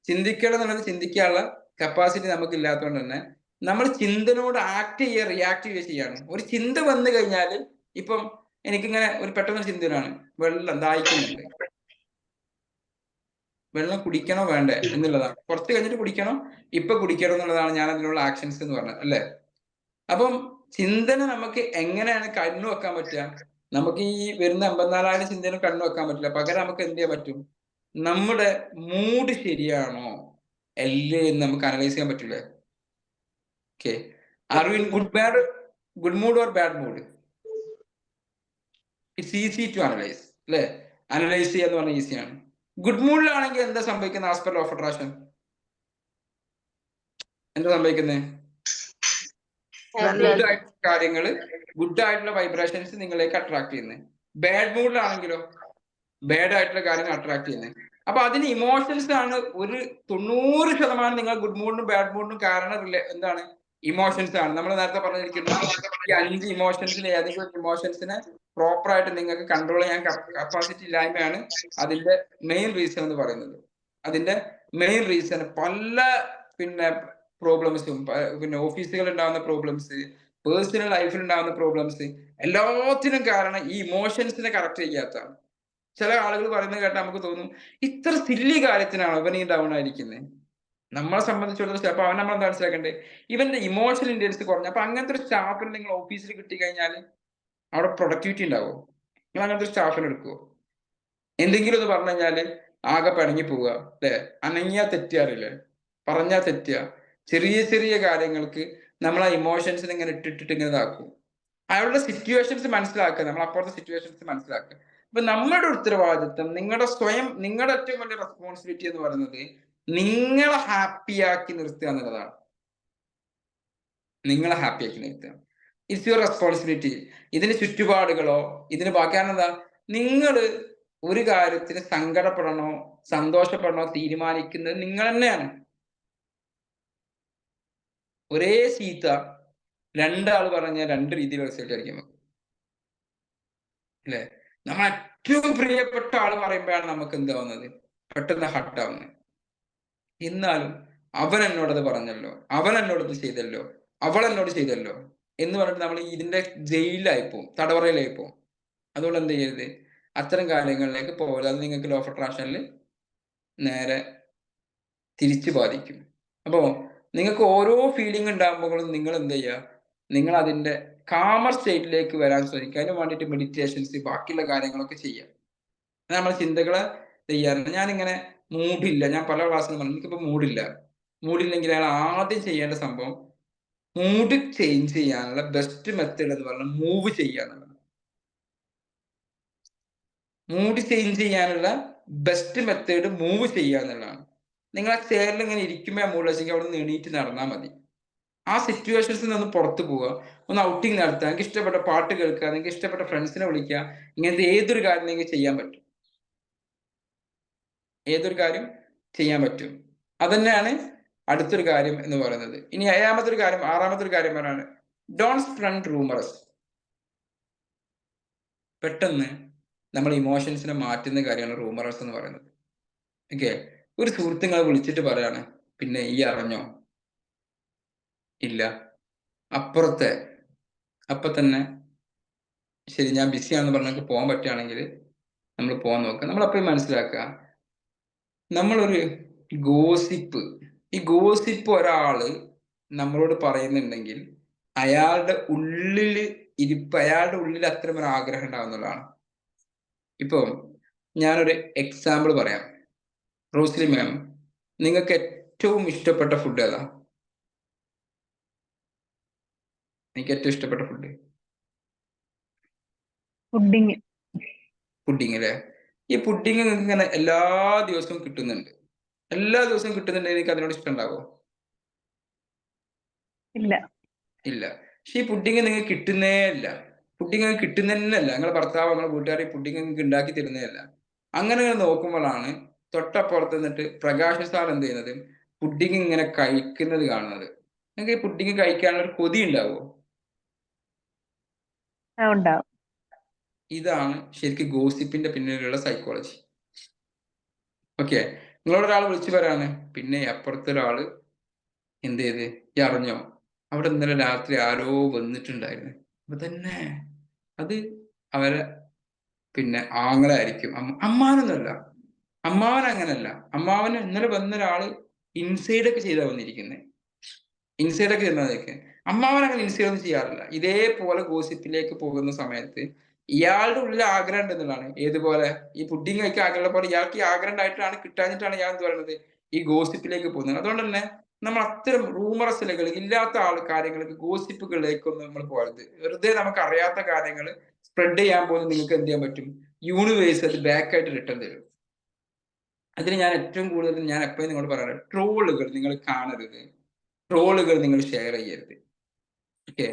ചിന്തിക്കണം എന്നുള്ളത് ചിന്തിക്കാനുള്ള കപ്പാസിറ്റി നമുക്ക് ഇല്ലാത്തതുകൊണ്ട് തന്നെ നമ്മൾ ചിന്തനോട് ആക്ട് ചെയ്യുക, റിയാക്ട് ചെയ്യുക ചെയ്യാണ്. ഒരു ചിന്ത വന്നു കഴിഞ്ഞാൽ ഇപ്പം എനിക്കിങ്ങനെ ഒരു പെട്ടെന്ന് ചിന്തനാണ്, വെള്ളം ദാഹിക്കുന്നുണ്ട്, വെള്ളം കുടിക്കണോ വേണ്ടേ എന്നുള്ളതാണ്. കുറച്ച് കഴിഞ്ഞിട്ട് കുടിക്കണോ ഇപ്പൊ കുടിക്കണോ എന്നുള്ളതാണ് ഞാൻ അതിനുള്ള ആക്ഷൻസ് എന്ന് പറഞ്ഞത് അല്ലെ? അപ്പം ചിന്തന നമുക്ക് എങ്ങനെയാണ് കണ്ണു വെക്കാൻ പറ്റുക? നമുക്ക് ഈ വരുന്ന 54,000 ചിന്തനും കണ്ണു വെക്കാൻ പറ്റില്ല. പകരം നമുക്ക് എന്ത് ചെയ്യാൻ പറ്റും? നമ്മുടെ മൂഡ് ശരിയാണോ അല്ലേ എന്ന് നമുക്ക് അനലൈസ് ചെയ്യാൻ പറ്റൂലേ? Okay, are you in good mood or bad mood? It's easy to analyse അല്ലെ? അനലൈസ് ചെയ്യാന്ന് പറഞ്ഞാൽ ഈസിയാണ്. ഗുഡ് മൂഡിലാണെങ്കിൽ എന്താ സംഭവിക്കുന്നത്? As per law of attraction എന്താ സംഭവിക്കുന്നത്? ഗുഡ് ആയിട്ടുള്ള കാര്യങ്ങള്, ഗുഡ് ആയിട്ടുള്ള വൈബ്രേഷൻസ് നിങ്ങളിലേക്ക് അട്രാക്ട് ചെയ്യുന്നത്. ബാഡ് മൂഡിലാണെങ്കിലോ ബാഡ് ആയിട്ടുള്ള കാര്യങ്ങൾ അട്രാക്ട് ചെയ്യുന്നത്. അപ്പൊ അതിന് ഇമോഷൻസ് ആണ് ഒരു 90% നിങ്ങൾ ഗുഡ് മൂഡിനും ബാഡ് മൂഡിനും കാരണം എന്താണ്? ഇമോഷൻസ് ആണ്. നമ്മൾ നേരത്തെ പറഞ്ഞിരിക്കുന്ന ഈ 5 ഇമോഷൻസിൽ ഏതെങ്കിലും ഇമോഷൻസിനെ പ്രോപ്പർ ആയിട്ട് നിങ്ങൾക്ക് കൺട്രോൾ ചെയ്യാൻ കപ്പാസിറ്റി ഇല്ലായ്മയാണ് അതിന്റെ മെയിൻ റീസൺ എന്ന് പറയുന്നത്. അതിന്റെ മെയിൻ റീസൺ പല പ്രോബ്ലംസും, ഓഫീസുകളിൽ ഉണ്ടാകുന്ന പ്രോബ്ലംസ്, പേഴ്സണൽ ലൈഫിൽ ഉണ്ടാകുന്ന പ്രോബ്ലംസ്, എല്ലാത്തിനും കാരണം ഈ ഇമോഷൻസിനെ കറക്റ്റ് ചെയ്യാത്തതാണ്. ചില ആളുകൾ പറയുന്നത് കേട്ടാൽ നമുക്ക് തോന്നും ഇത്ര സില്ലി കാര്യത്തിനാണോ ഇവൻ ഈ ഡൗൺ ആയിരിക്കുന്നത്? നമ്മളെ സംബന്ധിച്ചിടത്തോളം ചിലപ്പോൾ അവൻ നമ്മളെന്താ മനസ്സിലാക്കണ്ടേ? ഇവന്റെ ഇമോഷണൽ ഇന്റലിജൻസ് കുറഞ്ഞ. അപ്പൊ അങ്ങനത്തെ ഒരു സ്റ്റാഫിന് നിങ്ങൾ ഓഫീസിൽ കിട്ടിക്കഴിഞ്ഞാൽ അവിടെ പ്രൊഡക്ടിവിറ്റി ഉണ്ടാവോ? നിങ്ങൾ അങ്ങനത്തെ ഒരു സ്റ്റാഫിനെ എടുക്കുവോ? എന്തെങ്കിലും ഒന്ന് പറഞ്ഞു കഴിഞ്ഞാല് ആകെ പിണങ്ങി പോവുക അല്ലെ? അനങ്ങിയാ തെറ്റാറില്ലേ? പറഞ്ഞാ തെറ്റുക. ചെറിയ ചെറിയ കാര്യങ്ങൾക്ക് നമ്മൾ ആ ഇമോഷൻസിന് ഇങ്ങനെ ഇട്ടിട്ട് ഇങ്ങനെ ഇതാക്കും. അയാളുടെ സിറ്റുവേഷൻസ് മനസ്സിലാക്കുക, നമ്മൾ അപ്പുറത്തെ സിറ്റുവേഷൻസ് മനസ്സിലാക്കുക. അപ്പൊ നമ്മുടെ ഉത്തരവാദിത്വം, നിങ്ങളുടെ ഏറ്റവും വലിയ റെസ്പോൺസിബിലിറ്റി എന്ന് പറയുന്നത് നിങ്ങളെ ഹാപ്പിയാക്കി നിർത്തുക എന്നുള്ളതാണ്. നിങ്ങളെ ഹാപ്പിയാക്കി നിർത്തുക. It's your responsibility. ഇതിന് ചുറ്റുപാടുകളോ ഇതിന് ബാക്കിയാണ് എന്താ? നിങ്ങൾ ഒരു കാര്യത്തിന് സങ്കടപ്പെടണോ സന്തോഷപ്പെടണോ തീരുമാനിക്കുന്നത് നിങ്ങൾ തന്നെയാണ്. ഒരേ ചീത്ത രണ്ടാൾ പറഞ്ഞ രണ്ട് രീതിയിലുള്ള റിസൾട്ട് ആയിരിക്കും അല്ലെ? നമ്മൾ ഏറ്റവും പ്രിയപ്പെട്ട ആൾ പറയുമ്പോഴാണ് നമുക്ക് എന്താവുന്നത്? പെട്ടെന്ന് ഹട്ടാവുന്നത്. എന്നാലും അവൻ എന്നോടത് പറഞ്ഞല്ലോ, അവൻ എന്നോടത് ചെയ്തല്ലോ, അവൾ എന്നോട് ചെയ്തല്ലോ എന്ന് പറഞ്ഞിട്ട് നമ്മൾ ഇതിന്റെ ജയിലിലായിപ്പോവും, തടവറയിലായിപ്പോവും. അതുകൊണ്ട് എന്ത് ചെയ്യരുത്? അത്തരം കാര്യങ്ങളിലേക്ക് പോകരുത്. അത് നിങ്ങൾക്ക് ലോ ഓഫ് അട്രാക്ഷനിൽ നേരെ തിരിച്ചു ബാധിക്കും. അപ്പോൾ നിങ്ങൾക്ക് ഓരോ ഫീലിംഗ് ഉണ്ടാകുമ്പോഴും നിങ്ങൾ എന്ത് ചെയ്യുക? നിങ്ങൾ അതിന്റെ കാമർ സ്റ്റേറ്റിലേക്ക് വരാൻ ശ്രമിക്കുക. അതിന് വേണ്ടിയിട്ട് മെഡിറ്റേഷൻസ് ബാക്കിയുള്ള കാര്യങ്ങളൊക്കെ ചെയ്യാം. നമ്മൾ ചിന്തകളെ ചെയ്യാറുണ്ട്. ഞാനിങ്ങനെ മൂഡില്ല, ഞാൻ പല ക്ലാസ്സിലും പറഞ്ഞു എനിക്കിപ്പോൾ മൂഡില്ലെങ്കിൽ അയാൾ ആദ്യം ചെയ്യേണ്ട സംഭവം മൂഡ് ചേഞ്ച് ചെയ്യാനുള്ള ബെസ്റ്റ് മെത്തേഡ് എന്ന് പറഞ്ഞാൽ മൂവ് ചെയ്യുക എന്നുള്ളതാണ്. മൂഡ് ചേഞ്ച് ചെയ്യാനുള്ള ബെസ്റ്റ് മെത്തേഡ് മൂവ് ചെയ്യുക എന്നുള്ളതാണ്. നിങ്ങൾ ആ ചെയറിൽ ഇങ്ങനെ ഇരിക്കുമ്പോൾ ആ മൂഡ് വെച്ചെങ്കിൽ അവിടെ നിന്ന് എണീറ്റ് നടന്നാൽ മതി. ആ സിറ്റുവേഷൻസിൽ നിന്ന് പുറത്തു പോവുക, ഒന്ന് ഔട്ടിങ് നടത്തുക, നിങ്ങൾക്ക് ഇഷ്ടപ്പെട്ട പാട്ട് കേൾക്കുക, നിങ്ങൾക്ക് ഇഷ്ടപ്പെട്ട ഫ്രണ്ട്സിനെ വിളിക്കുക. ഇങ്ങനത്തെ ഏതൊരു കാര്യം നിങ്ങൾക്ക് ചെയ്യാൻ പറ്റും. ഏതൊരു കാര്യം ചെയ്യാൻ പറ്റും. അതന്നെയാണ് അടുത്തൊരു കാര്യം എന്ന് പറയുന്നത്. ഇനി ആറാമത്തെ ഒരു കാര്യം പറയാണ്, ഡോണ്ട് സ്പ്രെഡ് റൂമറസ്. പെട്ടെന്ന് നമ്മൾ ഇമോഷൻസിനെ മാറ്റുന്ന കാര്യമാണ് റൂമറസ് എന്ന് പറയുന്നത്. ഓക്കെ, ഒരു സുഹൃത്തുക്കളെ വിളിച്ചിട്ട് പറയാണ്, പിന്നെ ഈ അറിഞ്ഞോ? ഇല്ല. അപ്പൊ തന്നെ ശരി ഞാൻ ബിസിയാണെന്ന് പറഞ്ഞാൽ പോകാൻ പറ്റുകയാണെങ്കിൽ നമ്മൾ പോകാൻ നോക്കുക. നമ്മളപ്പോഴും മനസ്സിലാക്കുക, നമ്മളൊരു ഗോസിപ്പ്, ഈ ഗോസിപ്പ് ഒരാള് നമ്മളോട് പറയുന്നുണ്ടെങ്കിൽ അയാളുടെ ഉള്ളിൽ അത്തരം ഒരു ആഗ്രഹം ഉണ്ടാവുന്നതാണ്. ഇപ്പൊ ഞാനൊരു എക്സാമ്പിൾ പറയാം. റോസ്ലി മാം, നിങ്ങൾക്ക് ഏറ്റവും ഇഷ്ടപ്പെട്ട ഫുഡ് ഏതാ? എനിക്ക് ഏറ്റവും ഇഷ്ടപ്പെട്ട ഫുഡ് പുഡിങ് അല്ലേ? ഈ പുഡിങ് നിങ്ങൾക്ക് ഇങ്ങനെ എല്ലാ ദിവസവും കിട്ടുന്നുണ്ട്. എനിക്ക് അതിനോട് ഇഷ്ടം ഉണ്ടാവോ? ഇല്ല. പക്ഷെ ഈ പുഡിങ് നിങ്ങൾക്ക് കിട്ടുന്നേ ഇല്ല. നിങ്ങളുടെ ഭർത്താവ് നിങ്ങളുടെ വീട്ടുകാർ ഈ പുഡിങ് നിങ്ങൾക്ക് ഉണ്ടാക്കി തരുന്നതല്ല. അങ്ങനെ നോക്കുമ്പോഴാണ് തൊട്ടപ്പുറത്ത് നിന്നിട്ട് പ്രകാശ് സാർ എന്ത് ചെയ്യുന്നത്? പുഡിങ് ഇങ്ങനെ കഴിക്കുന്നത് കാണുന്നത്. നിങ്ങൾക്ക് ഈ പുഡിങ് കഴിക്കാനുള്ള ഒരു കൊതി ഉണ്ടാവോ? ഇതാണ് ശരിക്കും ഗോസിപ്പിന്റെ പിന്നിലുള്ള സൈക്കോളജി. ഓക്കെ, നിങ്ങളോട് ഒരാൾ വിളിച്ചു പറയാണ്, പിന്നെ അപ്പുറത്തെ ഒരാള് എന്ത് ചെയ്ത് ഈ അറിഞ്ഞോ? അവിടെ ഇന്നലെ രാത്രി ആരോ വന്നിട്ടുണ്ടായിരുന്നു. അപ്പൊ തന്നെ അത് അവരെ പിന്നെ ആങ്ങളായിരിക്കും. അമ്മാവനൊന്നുമല്ല. അമ്മാവൻ അങ്ങനല്ല. അമ്മാവന് ഇന്നലെ വന്ന ഒരാള് ഇൻസൈഡൊക്കെ ചെയ്താ വന്നിരിക്കുന്നത്. അമ്മാവൻ അങ്ങനെ ഇൻസൈഡ് ഒന്നും ചെയ്യാറില്ല. ഇതേപോലെ ഗോസിപ്പിലേക്ക് പോകുന്ന സമയത്ത് ഇയാളുടെ ഉള്ളിൽ ആഗ്രഹം ഉണ്ടെന്നുള്ളതാണ്. ഏതുപോലെ ഈ പുഡിങ് കഴിക്കാൻ ആഗ്രഹമുള്ള പോലെ ഇയാൾക്ക് ഈ ആഗ്രഹം ഉണ്ടായിട്ടാണ് കിട്ടാഞ്ഞിട്ടാണ് ഞാൻ എന്ത് പറയുന്നത് ഈ ഗോസിപ്പിലേക്ക് പോകുന്നത്. അതുകൊണ്ട് തന്നെ നമ്മൾ അത്തരം റൂമറസിലുകൾ ഇല്ലാത്ത കാര്യങ്ങൾക്ക് ഗോസിപ്പുകളിലേക്കൊന്നും നമ്മൾ പോകരുത്. വെറുതെ നമുക്ക് അറിയാത്ത കാര്യങ്ങൾ സ്പ്രെഡ് ചെയ്യാൻ പോകുന്നത് നിങ്ങൾക്ക് എന്ത് ചെയ്യാൻ പറ്റും? യൂണിവേഴ്സ് അത് ബാക്കായിട്ട് റിട്ടേൺ തരും. അതിന് ഞാൻ ഏറ്റവും കൂടുതൽ ഞാൻ എപ്പോഴും നിങ്ങളോട് പറയാറ്, ട്രോളുകൾ നിങ്ങൾ കാണരുത്, ട്രോളുകൾ നിങ്ങൾ ഷെയർ ചെയ്യരുത്. ഓക്കെ,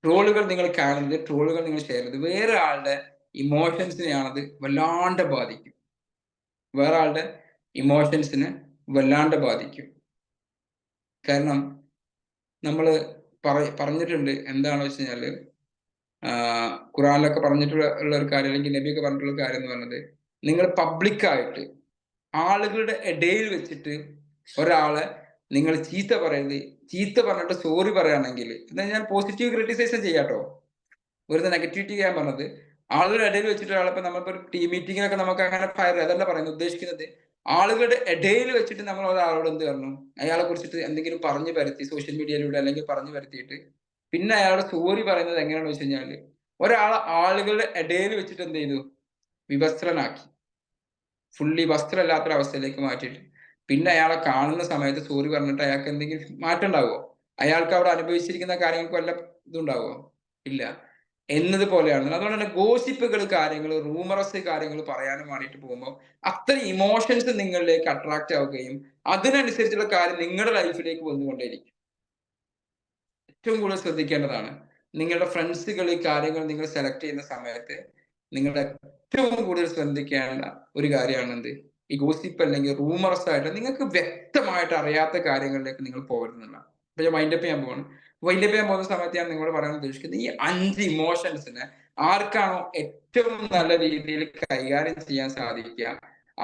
ട്രോളുകൾ നിങ്ങൾ കാണരുത്, ട്രോളുകൾ നിങ്ങൾ ഷെയർ ചെയ്യരുത്. വേറെ ആളുടെ ഇമോഷൻസിനെയാണത് വല്ലാണ്ട് ബാധിക്കും. കാരണം നമ്മൾ പറഞ്ഞിട്ടുണ്ട് എന്താണെന്ന് വെച്ച് കഴിഞ്ഞാല്, ഖുറാനിലൊക്കെ പറഞ്ഞിട്ടുള്ള ഒരു കാര്യം, അല്ലെങ്കിൽ നബിയൊക്കെ പറഞ്ഞിട്ടുള്ള കാര്യം എന്ന് പറയുന്നത്, നിങ്ങൾ പബ്ലിക്കായിട്ട് ആളുകളുടെ ഇടയിൽ വെച്ചിട്ട് ഒരാളെ നിങ്ങൾ ചീത്ത പറഞ്ഞിട്ട് സോറി പറയുകയാണെങ്കിൽ, എന്നാൽ ഞാൻ പോസിറ്റീവ് ക്രിറ്റിസൈസ് ചെയ്യാട്ടോ, വെറുതെ നെഗറ്റിവിറ്റി ചെയ്യാൻ പറഞ്ഞത്. ആളുകളുടെ ഇടയിൽ വെച്ചിട്ട് ഒരാളെ നമ്മളിപ്പോൾ ടീം മീറ്റിങ്ങിലൊക്കെ നമുക്ക് അങ്ങനെ അതല്ല പറയുന്നത്. ഉദ്ദേശിക്കുന്നത് ആളുകളുടെ ഇടയിൽ വെച്ചിട്ട് നമ്മൾ ഒരാളോട് എന്ത് പറഞ്ഞു, അയാളെ കുറിച്ചിട്ട് എന്തെങ്കിലും പറഞ്ഞു പരത്തി സോഷ്യൽ മീഡിയയിലൂടെ അല്ലെങ്കിൽ പറഞ്ഞു പരത്തിയിട്ട് പിന്നെ അയാളുടെ സോറി പറയുന്നത് എങ്ങനെയാണെന്ന് വെച്ച് കഴിഞ്ഞാൽ ഒരാളെ ആളുകളുടെ ഇടയിൽ വെച്ചിട്ട് എന്ത് ചെയ്തു? വിവസ്ത്രനാക്കി. ഫുള്ളി വസ്ത്രമില്ലാത്തൊരവസ്ഥയിലേക്ക് മാറ്റിയിട്ട് പിന്നെ അയാളെ കാണുന്ന സമയത്ത് സോറി പറഞ്ഞിട്ട് അയാൾക്ക് എന്തെങ്കിലും മാറ്റം ഉണ്ടാവുമോ? അയാൾക്ക് അവിടെ അനുഭവിച്ചിരിക്കുന്ന കാര്യങ്ങൾക്ക് വല്ല ഇതുണ്ടാവുമോ? ഇല്ല. എന്നതുപോലെയാണ്. അതുകൊണ്ട് തന്നെ ഗോസിപ്പുകൾ കാര്യങ്ങൾ, റൂമറസ് കാര്യങ്ങൾ പറയാനും വേണ്ടിയിട്ട് പോകുമ്പോൾ അത്ര ഇമോഷൻസ് നിങ്ങളിലേക്ക് അട്രാക്ട് ആവുകയും അതിനനുസരിച്ചുള്ള കാര്യം നിങ്ങളുടെ ലൈഫിലേക്ക് വന്നുകൊണ്ടേയിരിക്കും. ഏറ്റവും കൂടുതൽ ശ്രദ്ധിക്കേണ്ടതാണ് നിങ്ങളുടെ ഫ്രണ്ട്സുകൾ ഈ കാര്യങ്ങൾ നിങ്ങൾ സെലക്ട് ചെയ്യുന്ന സമയത്ത് നിങ്ങളുടെ ഏറ്റവും കൂടുതൽ ശ്രദ്ധിക്കേണ്ട ഒരു കാര്യമാണ് എന്ത്? ഈ ഗോസിപ്പ് അല്ലെങ്കിൽ റൂമറസ് ആയിട്ട് നിങ്ങൾക്ക് വ്യക്തമായിട്ട് അറിയാത്ത കാര്യങ്ങളിലേക്ക് നിങ്ങൾ പോകരുന്നില്ല. അപ്പൊ ഞാൻ വൈൻഡപ്പ് ചെയ്യാൻ പോവാണ്. വൈൻഡപ്പ് ചെയ്യാൻ പോകുന്ന സമയത്ത് ഞാൻ നിങ്ങളോട് പറയാൻ ഉദ്ദേശിക്കുന്നത് ഈ 5 ഇമോഷൻസിനെ ആർക്കാണോ ഏറ്റവും നല്ല രീതിയിൽ കൈകാര്യം ചെയ്യാൻ സാധിക്കുക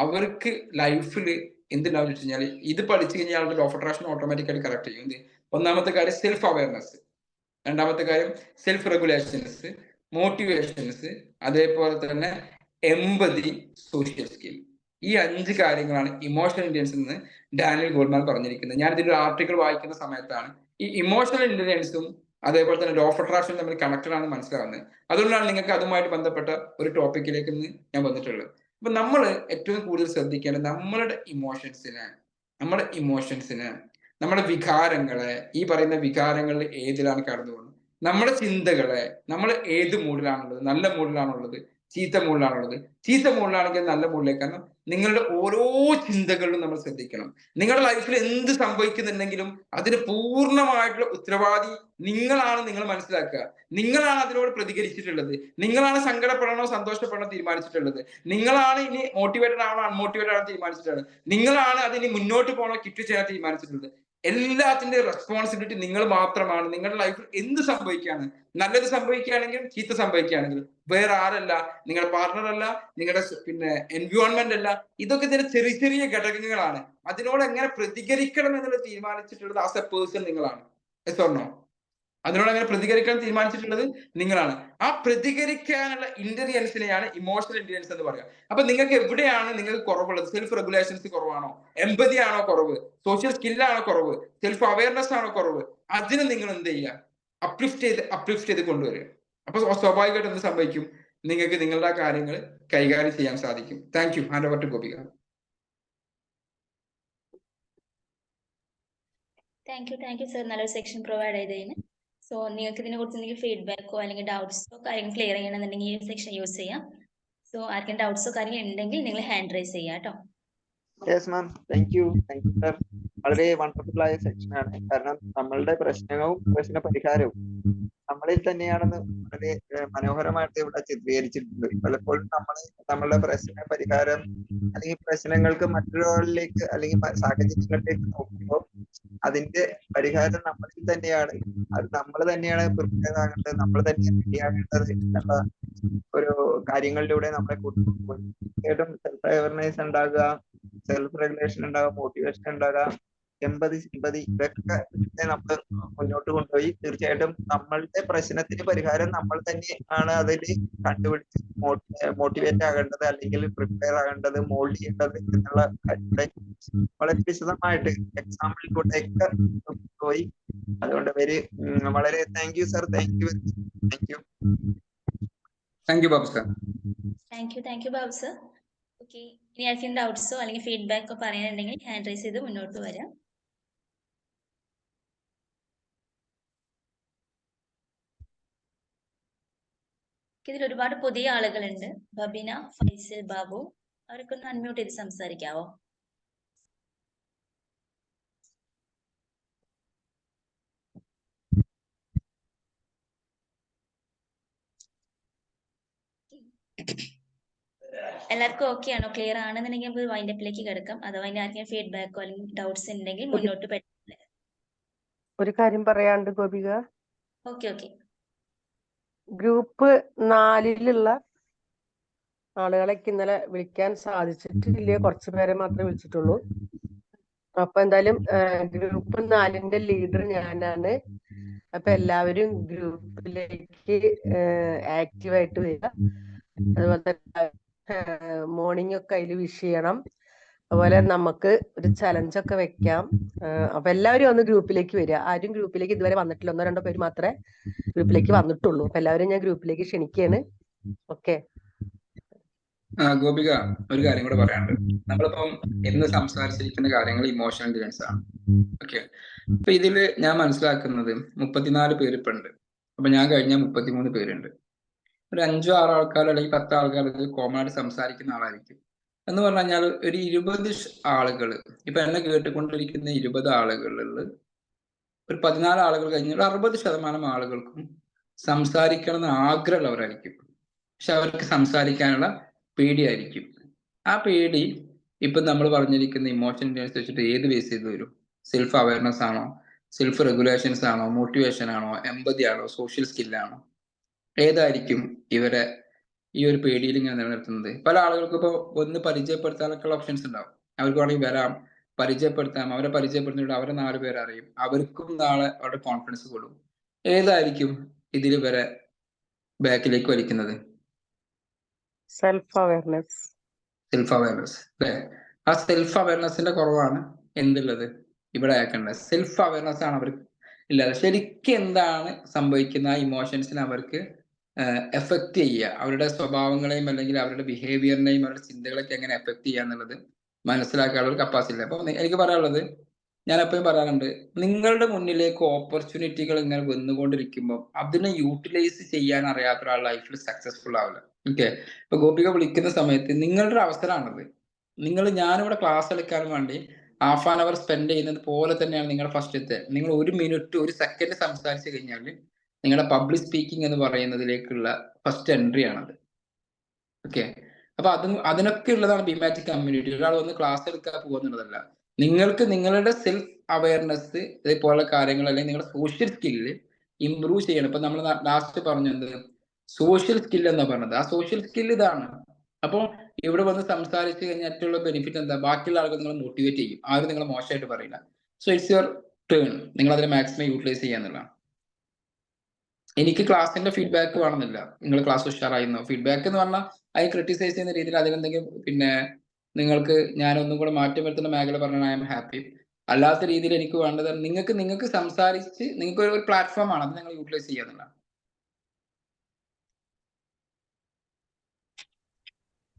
അവർക്ക് ലൈഫിൽ എന്തുണ്ടാവും വെച്ച് കഴിഞ്ഞാൽ ഇത് പഠിച്ചു കഴിഞ്ഞാൽ ആളുടെ ലോ ഓഫ് അട്രാക്ഷൻ ഓട്ടോമാറ്റിക്കായിട്ട് കറക്റ്റ് ചെയ്യും. ഒന്നാമത്തെ കാര്യം സെൽഫ് അവയർനെസ്, രണ്ടാമത്തെ കാര്യം സെൽഫ് റെഗുലേഷൻസ്, മോട്ടിവേഷൻസ്, അതേപോലെ തന്നെ എമ്പതി, സോഷ്യൽ സ്കിൽ. ഈ 5 കാര്യങ്ങളാണ് ഇമോഷണൽ ഇന്റലിജൻസ് എന്ന് ഡാനിയൽ ഗോൾഡ്മാൻ പറഞ്ഞിരിക്കുന്നത്. ഞാൻ ഇതിന്റെ ആർട്ടിക്കിൾ വായിക്കുന്ന സമയത്താണ് ഈ ഇമോഷണൽ ഇന്റലിജൻസും അതേപോലെ തന്നെ ലോ ഓഫ് അട്രാക്ഷൻ തമ്മിൽ കണക്റ്റഡ് ആണ് മനസ്സിലാവുന്നത്. അതുകൊണ്ടാണ് നിങ്ങൾക്ക് അതുമായിട്ട് ബന്ധപ്പെട്ട ഒരു ടോപ്പിക്കിലേക്ക് ഞാൻ വന്നിട്ടുള്ളത്. അപ്പൊ നമ്മൾ ഏറ്റവും കൂടുതൽ ശ്രദ്ധിക്കേണ്ടത് നമ്മുടെ ഇമോഷൻസിനെ, നമ്മുടെ വികാരങ്ങളെ, ഈ പറയുന്ന വികാരങ്ങളിൽ ഏതിലാണ് കടന്നു പോകുന്നത്, നമ്മുടെ ചിന്തകളെ, നമ്മൾ ഏത് മൂഡിലാണുള്ളത്, നല്ല മൂഡിലാണുള്ളത്, ചീത്ത മൂഡിലാണുള്ളത്. ചീത്ത മൂഡിലാണെങ്കിൽ നല്ല മൂഡിലേക്ക്. കാരണം നിങ്ങളുടെ ഓരോ ചിന്തകളിലും നമ്മൾ ശ്രദ്ധിക്കണം. നിങ്ങളുടെ ലൈഫിൽ എന്ത് സംഭവിക്കുന്നുണ്ടെങ്കിലും അതിന് പൂർണ്ണമായിട്ടുള്ള ഉത്തരവാദി നിങ്ങളാണ്. നിങ്ങൾ മനസ്സിലാക്കുക, നിങ്ങളാണ് അതിനോട് പ്രതികരിച്ചിട്ടുള്ളത്. നിങ്ങളാണ് സങ്കടപ്പെടണോ സന്തോഷപ്പെടണോ തീരുമാനിച്ചിട്ടുള്ളത്. നിങ്ങളാണ് ഇനി മോട്ടിവേറ്റഡ് ആണോ അൺമോട്ടിവേറ്റഡ് ആണോ തീരുമാനിച്ചിട്ടുള്ളത്. നിങ്ങളാണ് അതിന് മുന്നോട്ട് പോകണോ കിറ്റ് ചെയ്യാൻ തീരുമാനിച്ചിട്ടുള്ളത്. എല്ലാത്തിന്റെ റെസ്പോൺസിബിലിറ്റി നിങ്ങൾ മാത്രമാണ്. നിങ്ങളുടെ ലൈഫിൽ എന്ത് സംഭവിക്കുകയാണ്, നല്ലത് സംഭവിക്കുകയാണെങ്കിലും ചീത്ത സംഭവിക്കുകയാണെങ്കിലും വേറെ ആരല്ല, നിങ്ങളുടെ പാർട്ണർ അല്ല, നിങ്ങളുടെ എൻവയോൺമെന്റ് അല്ല. ഇതൊക്കെ ഇതിന്റെ ചെറിയ ചെറിയ ഘടകങ്ങളാണ്. അതിനോട് എങ്ങനെ പ്രതികരിക്കണം എന്നുള്ളത് തീരുമാനിച്ചിട്ടുള്ളത് ആസ് എ പേഴ്സൺ നിങ്ങളാണ്. എസ്വർണോ അതിനോട് അങ്ങനെ പ്രതികരിക്കാൻ തീരുമാനിച്ചിട്ടുള്ളത് നിങ്ങളാണ്. ആ പ്രതികരിക്കാനുള്ള ഇന്റലിജൻസിനെയാണ് ഇമോഷണൽ ഇന്റലിജൻസ് എന്ന് പറയുക. അപ്പൊ നിങ്ങൾക്ക് എവിടെയാണ് നിങ്ങൾക്ക് കുറവുള്ളത്? സെൽഫ് റെഗുലേഷൻസ് കുറവാണോ? എമ്പതി ആണോ കുറവ്? സോഷ്യൽ സ്കില്ലാണോ കുറവ്? സെൽഫ് അവയർനെസ് ആണോ കുറവ്? അതിന് നിങ്ങൾ എന്ത് ചെയ്യുക? അപ്ലിഫ്റ്റ് ചെയ്ത് കൊണ്ടുവരിക. അപ്പൊ സ്വാഭാവികമായിട്ട് എന്ത് സംഭവിക്കും? നിങ്ങൾക്ക് നിങ്ങളുടെ കാര്യങ്ങൾ കൈകാര്യം ചെയ്യാൻ സാധിക്കും. Thank you. Hand over to Gopika. Thank you sir, നല്ലൊരു സെക്ഷൻ പ്രൊവൈഡ് ചെയ്തതിന്. സോ നിങ്ങൾക്ക് ഇതിനെ കുറിച്ച് എന്തെങ്കിലും ഫീഡ്ബാക്കോ അല്ലെങ്കിൽ ഡൗട്ട്സോ കാര്യങ്ങൾ ക്ലിയർ ചെയ്യണമെന്നുണ്ടെങ്കിൽ ഈ സെക്ഷൻ യൂസ് ചെയ്യാം. സോ ആർക്കും ഡൗട്ട്സോ കാര്യങ്ങൾ ഉണ്ടെങ്കിൽ നിങ്ങൾ ഹാൻഡ് റൈസ് ചെയ്യാം കേട്ടോ. Yes ma'am, thank you sir. വളരെ വണ്ടർഫുൾ ആയ സെക്ഷൻ ആണ്. കാരണം നമ്മളുടെ പ്രശ്നവും പ്രശ്ന പരിഹാരവും നമ്മളിൽ തന്നെയാണെന്ന് വളരെ മനോഹരമായിട്ട് ഇവിടെ ചിത്രീകരിച്ചിട്ടുണ്ട്. പലപ്പോഴും നമ്മളുടെ പ്രശ്ന പരിഹാരം അല്ലെങ്കിൽ പ്രശ്നങ്ങൾക്ക് മറ്റൊരാളിലേക്ക് അല്ലെങ്കിൽ സാഹചര്യങ്ങളിലേക്ക് നോക്കുമ്പോൾ അതിന്റെ പരിഹാരം നമ്മളിൽ തന്നെയാണ്. അത് നമ്മൾ തന്നെയാണ് പ്രിപ്പയർ ആകേണ്ടത്, നമ്മൾ തന്നെ റെഡിയാകേണ്ടത് എന്നുള്ള ഒരു കാര്യങ്ങളിലൂടെ നമ്മളെ കൂട്ടുപോകും. തീർച്ചയായിട്ടും സെൽഫ് അവയർനെസ് ഉണ്ടാകുക, സെൽഫ് റെഗുലേഷൻ ഉണ്ടാകുക, മോട്ടിവേഷൻ ഉണ്ടാകുക, എമ്പതി ഇതൊക്കെ നമ്മൾ മുന്നോട്ട് കൊണ്ടുപോയി തീർച്ചയായിട്ടും നമ്മളുടെ പ്രശ്നത്തിന് പരിഹാരം നമ്മൾ തന്നെ ആണ് അതിൽ കണ്ടുപിടിച്ച് മോട്ടിവേറ്റ് ആകേണ്ടത് അല്ലെങ്കിൽ പ്രിപ്പയർ ആകേണ്ടത്, മോൾഡ് ചെയ്യേണ്ടത് എന്നുള്ള കാര്യങ്ങളെ വളരെ വിശദമായിട്ട് എക്സാമ്പിളിലൂടെ ഒക്കെ പോയി. അതുകൊണ്ട് വളരെ thank you sir. Thank U. Thank you Babu sir. Thank U Babu sir. Okay, ഇനി ആർക്കും ഡൗട്ട്സോ അല്ലെങ്കിൽ ഫീഡ്ബാക്കോ പറയാനുണ്ടെങ്കിൽ ഹാൻഡ് റൈസ് ചെയ്ത് മുന്നോട്ട് വരാം. ഇതിൽ ഒരുപാട് പുതിയ ആളുകളുണ്ട്. ബബിന, ഫൈസൽ, ബാബു, അവരൊക്കെ ഒന്ന് അൺമ്യൂട്ട് ചെയ്ത് സംസാരിക്കാവോ? എല്ലാവർക്കും ഓക്കെ ആണോ? ക്ലിയർ ആണെന്നുണ്ടെങ്കിൽ നമുക്ക് വൈൻഡപ്പിലേക്ക് കിടക്കാം. അഥവാ ഇനി ആർക്കും ഫീഡ്ബാക്കോ അല്ലെങ്കിൽ ഡൗട്ട്സ് ഉണ്ടെങ്കിൽ മുന്നോട്ട് പറ്റില്ല. ഒരു കാര്യം പറയാണ്ട് ഗോപിക. ഓക്കെ. ഗ്രൂപ്പ് 4 ആളുകളൊക്കെ ഇന്നലെ വിളിക്കാൻ സാധിച്ചിട്ടില്ല, കുറച്ചു പേരെ മാത്രമേ വിളിച്ചിട്ടുള്ളൂ. അപ്പൊ എന്തായാലും ഗ്രൂപ്പ് 4 ലീഡർ ഞാനാണ്. അപ്പൊ എല്ലാവരും ഗ്രൂപ്പിലേക്ക് ആക്റ്റീവായിട്ട് വരിക. അതുപോലെ തന്നെ മോർണിംഗ് ഒക്കെ അതിൽ വിഷ് ചെയ്യണം. അതുപോലെ നമുക്ക് ഒരു ചലഞ്ചൊക്കെ വെക്കാം. അപ്പൊ എല്ലാവരും ഒന്ന് ഗ്രൂപ്പിലേക്ക് വരിക. ആരും ഗ്രൂപ്പിലേക്ക് ഇതുവരെ വന്നിട്ടില്ല, 1-2 പേര് മാത്രമേ ഗ്രൂപ്പിലേക്ക് വന്നിട്ടുള്ളൂ. അപ്പൊ എല്ലാവരും ഞാൻ ഗ്രൂപ്പിലേക്ക് ക്ഷണിക്കുകയാണ്. ഓക്കെ. ഗോപിക, ഒരു കാര്യം കൂടെ പറയാനുണ്ട്. നമ്മളിപ്പം ഇന്ന് സംസാരിച്ചിരിക്കുന്ന കാര്യങ്ങൾ ഇമോഷണൽ ഇന്റലിജൻസ് ആണ്. ഓക്കെ. അപ്പൊ ഇതില് ഞാൻ മനസ്സിലാക്കുന്നത് 34 പേര് ഇപ്പൊ ഉണ്ട്. അപ്പൊ ഞാൻ കഴിഞ്ഞ 33 പേരുണ്ട്. ഒരു 5-6 ആൾക്കാർ അല്ലെങ്കിൽ 10 ആൾക്കാർ ഇതിൽ കോമൺ ആയിട്ട് സംസാരിക്കുന്ന ആളായിരിക്കും. എന്ന് പറഞ്ഞു കഴിഞ്ഞാൽ ഒരു 20 ആളുകൾ, ഇപ്പൊ എന്നെ കേട്ടുകൊണ്ടിരിക്കുന്ന 20 ആളുകളിൽ ഒരു 14 ആളുകൾ കഴിഞ്ഞാൽ 60% ആളുകൾക്കും സംസാരിക്കണം എന്ന് ആഗ്രഹമുള്ളവരായിരിക്കും. പക്ഷെ അവർക്ക് സംസാരിക്കാനുള്ള പേടിയായിരിക്കും. ആ പേടി ഇപ്പൊ നമ്മൾ പറഞ്ഞിരിക്കുന്ന ഇമോഷൻ ഇന്റലിജൻസ് വെച്ചിട്ട് ഏത് ബേസ് ചെയ്ത് വരും? സെൽഫ് അവയർനെസ് ആണോ, സെൽഫ് റെഗുലേഷൻസ് ആണോ, മോട്ടിവേഷൻ ആണോ, എമ്പതി ആണോ, സോഷ്യൽ സ്കില്ലാണോ? ഏതായിരിക്കും ഇവരെ ഈ ഒരു പേടിയിൽ ഇങ്ങനെ നിലനിർത്തുന്നത്? പല ആളുകൾക്കും ഇപ്പോൾ ഒന്ന് പരിചയപ്പെടുത്താനൊക്കെയുള്ള ഓപ്ഷൻസ് ഉണ്ടാവും. അവർക്ക് വേണമെങ്കിൽ വരാം, പരിചയപ്പെടുത്താം. അവരെ പരിചയപ്പെടുത്തിയിട്ട് അവരെ 4 പേര് അറിയും, അവർക്കും നാളെ അവരുടെ കോൺഫിഡൻസ് കൂടും. ഏതായിരിക്കും ഇതിൽ ഇവരെ ബാക്കിലേക്ക് വലിക്കുന്നത്? Self awareness. സെൽഫ് അവയർനെസ് അല്ലേ? ആ സെൽഫ് അവയർനെസിന്റെ കുറവാണ് എന്തുള്ളത് ഇവിടെ ആക്കേണ്ടത്. സെൽഫ് അവയർനെസ് ആണ് അവർക്ക് ഇല്ലാതെ. ശരിക്കും എന്താണ് സംഭവിക്കുന്ന ആ ഇമോഷൻസിനെ അവർക്ക് എഫക്ട് ചെയ്യുക, അവരുടെ സ്വഭാവങ്ങളെയും അല്ലെങ്കിൽ അവരുടെ ബിഹേവിയറിനെയും അവരുടെ ചിന്തകളൊക്കെ എങ്ങനെ എഫക്ട് ചെയ്യുക എന്നുള്ളത് മനസ്സിലാക്കാനുള്ള ഒരു കപ്പാസിറ്റി ഇല്ല. അപ്പൊ എനിക്ക് പറയാനുള്ളത്, ഞാൻ എപ്പോഴും പറയാറുണ്ട്, നിങ്ങളുടെ മുന്നിലേക്ക് ഓപ്പർച്യൂണിറ്റികൾ ഇങ്ങനെ വന്നുകൊണ്ടിരിക്കുമ്പോൾ അതിനെ യൂട്ടിലൈസ് ചെയ്യാൻ അറിയാത്ത ഒരാൾ ലൈഫിൽ സക്സസ്ഫുൾ ആവില്ല. ഓക്കെ. ഇപ്പൊ ഗോപിക വിളിക്കുന്ന സമയത്ത് നിങ്ങളുടെ ഒരു അവസരമാണത്. ഞാനിവിടെ ക്ലാസ് എടുക്കാൻ വേണ്ടി ½ സ്പെൻഡ് ചെയ്യുന്നത് പോലെ തന്നെയാണ് നിങ്ങളുടെ ഫസ്റ്റത്തെ. നിങ്ങൾ 1 മിനിറ്റ് 1 സെക്കൻഡ് സംസാരിച്ചു കഴിഞ്ഞാൽ നിങ്ങളുടെ പബ്ലിക് സ്പീക്കിംഗ് എന്ന് പറയുന്നതിലേക്കുള്ള ഫസ്റ്റ് എൻട്രി ആണത്. ഓക്കെ. അപ്പൊ അതിനൊക്കെ ഉള്ളതാണ് ബിമാറ്റിക് കമ്മ്യൂണിറ്റി. ഒരാൾ വന്ന് ക്ലാസ് എടുക്കാൻ പോകുന്നുള്ളതല്ല. നിങ്ങൾക്ക് നിങ്ങളുടെ സെൽഫ് അവയർനെസ് ഇതേപോലുള്ള കാര്യങ്ങൾ അല്ലെങ്കിൽ നിങ്ങളുടെ സോഷ്യൽ സ്കില്ല് ഇംപ്രൂവ് ചെയ്യണം. ഇപ്പൊ നമ്മൾ ലാസ്റ്റ് പറഞ്ഞത് സോഷ്യൽ സ്കിൽ എന്നാ പറഞ്ഞത്. ആ സോഷ്യൽ സ്കിൽ ഇതാണ്. അപ്പോൾ ഇവിടെ വന്ന് സംസാരിച്ച് കഴിഞ്ഞാൽ ഏറ്റവും ബെനിഫിറ്റ് എന്താ? ബാക്കിയുള്ള ആളുകൾ നിങ്ങൾ മോട്ടിവേറ്റ് ചെയ്യും, ആരും നിങ്ങൾ മോശമായിട്ട് പറയില്ല. So it's your turn. നിങ്ങൾ അതിനെ മാക്സിമം യൂട്ടിലൈസ് ചെയ്യാന്നുള്ളതാണ്. എനിക്ക് ക്ലാസിന്റെ ഫീഡ്ബാക്ക് വേണമെന്നില്ല. നിങ്ങൾ ക്ലാസ് ഉഷാറായിരുന്നോ? ഫീഡ്ബാക്ക് എന്ന് പറഞ്ഞാൽ അത് ക്രിട്ടിസൈസ് ചെയ്യുന്ന രീതിയിൽ അതിലെന്തെങ്കിലും നിങ്ങൾക്ക് ഞാൻ ഒന്നും കൂടെ മാറ്റം വരുത്തുന്ന മേഖല പറഞ്ഞാൽ ഐ എം ഹാപ്പി. അല്ലാത്ത രീതിയിൽ എനിക്ക് വേണ്ടത് നിങ്ങൾക്ക് സംസാരിച്ച് നിങ്ങൾക്ക് ഒരു പ്ലാറ്റ്ഫോം ആണ്, അത് നിങ്ങൾ യൂട്ടിലൈസ് ചെയ്യാന്നുള്ളതാണ്.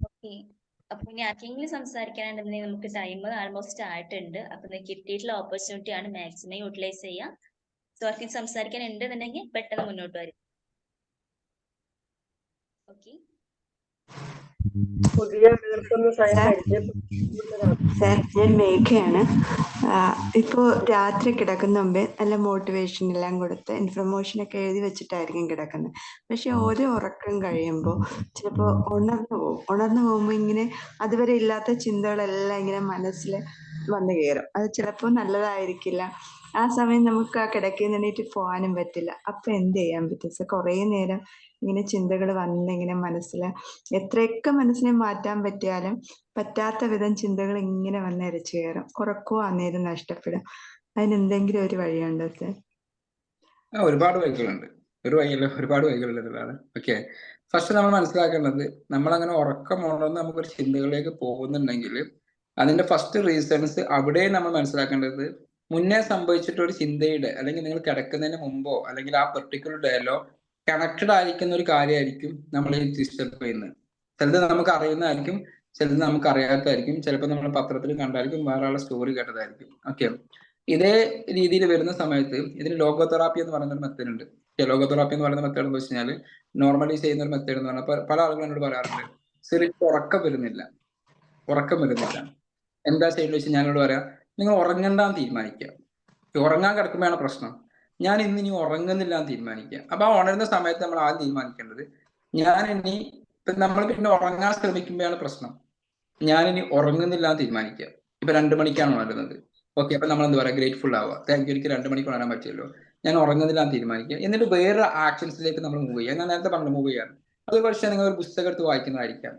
ഓക്കെ. അപ്പൊ ഇനി ആർക്കെങ്കിലും സംസാരിക്കാനുണ്ടെന്നുണ്ടെങ്കിൽ നമുക്ക് ടൈം ആൾമോസ്റ്റ് ആയിട്ടുണ്ട്. അപ്പൊ കിട്ടിയിട്ടുള്ള ഓപ്പർച്യൂണിറ്റി ആണ് മാക്സിമം യൂട്ടിലൈസ് ചെയ്യുക. സോ ആർക്കും സംസാരിക്കാൻ ഉണ്ടെന്നുണ്ടെങ്കിൽ പെട്ടെന്ന് മുന്നോട്ട് വരും. ഓക്കെ. പുതിയ ആളുകൾക്കൊന്ന് സ്വയം പരിചയപ്പെടുത്തുന്നതാണ്. സാർ, ഞാൻ മേഘയാണ്. ഇപ്പോൾ രാത്രി കിടക്കുന്ന മുമ്പേ നല്ല മോട്ടിവേഷൻ എല്ലാം കൊടുത്ത് ഇൻഫർമേഷനൊക്കെ എഴുതി വെച്ചിട്ടായിരിക്കും കിടക്കുന്നത്. പക്ഷെ ഓരോ ഉറക്കം കഴിയുമ്പോൾ ചിലപ്പോൾ ഉണർന്നു പോകുമ്പോൾ ഇങ്ങനെ അതുവരെ ഇല്ലാത്ത ചിന്തകളെല്ലാം ഇങ്ങനെ മനസ്സിൽ വന്നു കയറും. അത് ചിലപ്പോൾ നല്ലതായിരിക്കില്ല. ആ സമയം നമുക്ക് ആ കിടക്കയിൽ നിന്നിട്ട് പോകാനും പറ്റില്ല. അപ്പം എന്ത് ചെയ്യാൻ പറ്റും സാർ? കുറേ നേരം ഇങ്ങനെ ചിന്തകൾ ഇങ്ങനെ മനസ്സിൽ എത്രയൊക്കെ മനസ്സിനെ മാറ്റാൻ പറ്റിയാലും പറ്റാത്ത വിധം ചിന്തകൾ ഇങ്ങനെ വന്നരച്ചു കയറും. ഉറക്കവും അന്നേരം നഷ്ടപ്പെടും. അതിനെന്തെങ്കിലും ഒരു വഴിയുണ്ടോ സാർ? ഒരുപാട് വഴികളുണ്ട്. ഒരു വഴിയല്ല, ഒരുപാട് വഴികളുള്ളതാണ്. ഓക്കെ. ഫസ്റ്റ് നമ്മൾ മനസ്സിലാക്കേണ്ടത്, നമ്മളങ്ങനെ ഉറക്കം ഉണർന്ന് നമുക്കൊരു ചിന്തകളിലേക്ക് പോകുന്നുണ്ടെങ്കിൽ അതിന്റെ ഫസ്റ്റ് റീസൺസ് അവിടെ നമ്മൾ മനസ്സിലാക്കേണ്ടത്, മുന്നേ സംഭവിച്ചിട്ടൊരു ചിന്തയുടെ അല്ലെങ്കിൽ നിങ്ങൾ കിടക്കുന്നതിന് മുമ്പോ അല്ലെങ്കിൽ ആ പെർട്ടിക്കുലർ ഡേയിലോ കണക്റ്റഡ് ആയിരിക്കുന്ന ഒരു കാര്യമായിരിക്കും നമ്മൾ ഈ ഡിസ്റ്റർബ് ചെയ്യുന്നത്. ചിലത് നമുക്ക് അറിയുന്നതായിരിക്കും, ചിലത് നമുക്ക് അറിയാത്തതായിരിക്കും, ചിലപ്പോൾ നമ്മൾ പത്രത്തിൽ കണ്ടായിരിക്കും, വേറെ ആളുടെ സ്റ്റോറി കേട്ടതായിരിക്കും. ഓക്കെ. ഇതേ രീതിയിൽ വരുന്ന സമയത്ത് ഇതിന് ലോഗോതെറാപ്പി എന്ന് പറയുന്ന ഒരു മെത്തേഡ് ഉണ്ട്. ലോഗോതെറാപ്പി എന്ന് പറയുന്ന മെത്തേഡ് എന്ന് വെച്ച് കഴിഞ്ഞാൽ നോർമലി ചെയ്യുന്ന ഒരു മെത്തേഡ് എന്ന് പറഞ്ഞാൽ പല ആളുകളും എന്നോട് പറയാറുണ്ട്, ശരിക്കും ഉറക്കം വരുന്നില്ല. എന്താ ചെയ്യുന്നത് വെച്ചാൽ ഞാനോട് പറയാം, നിങ്ങൾ ഉറങ്ങണ്ടാന്ന് തീരുമാനിക്കുക. ഉറങ്ങാൻ കിടക്കുമ്പോഴാണ് പ്രശ്നം. ഞാൻ ഇനി ഉറങ്ങുന്നില്ല എന്ന് തീരുമാനിക്കുക. അപ്പൊ ആ ഉണരുന്ന സമയത്ത് നമ്മൾ ആദ്യം തീരുമാനിക്കേണ്ടത്, നമ്മൾ പിന്നെ ഉറങ്ങാൻ ശ്രമിക്കുമ്പോഴാണ് പ്രശ്നം. ഞാനിനി ഉറങ്ങുന്നില്ല എന്ന് തീരുമാനിക്കുക. ഇപ്പൊ 2 മണിക്കാണ് ഉണരുന്നത്. ഓക്കെ. അപ്പൊ നമ്മൾ എന്താ പറയുക, ഗ്രേറ്റ്ഫുൾ ആവുക. താങ്ക് യു, എനിക്ക് 2 മണിക്ക് ഉണരാൻ പറ്റിയല്ലോ, ഞാൻ ഉറങ്ങുന്നില്ല എന്ന് തീരുമാനിക്കുക. എന്നിട്ട് വേറെ ആക്ഷൻസിലേക്ക് നമ്മൾ മൂവ് ചെയ്യുക. ഞാൻ നേരത്തെ പറഞ്ഞു മൂവ് ചെയ്യാൻ. അത് പക്ഷേ നിങ്ങൾ ഒരു പുസ്തകം എടുത്ത് വായിക്കുന്നതായിരിക്കാം.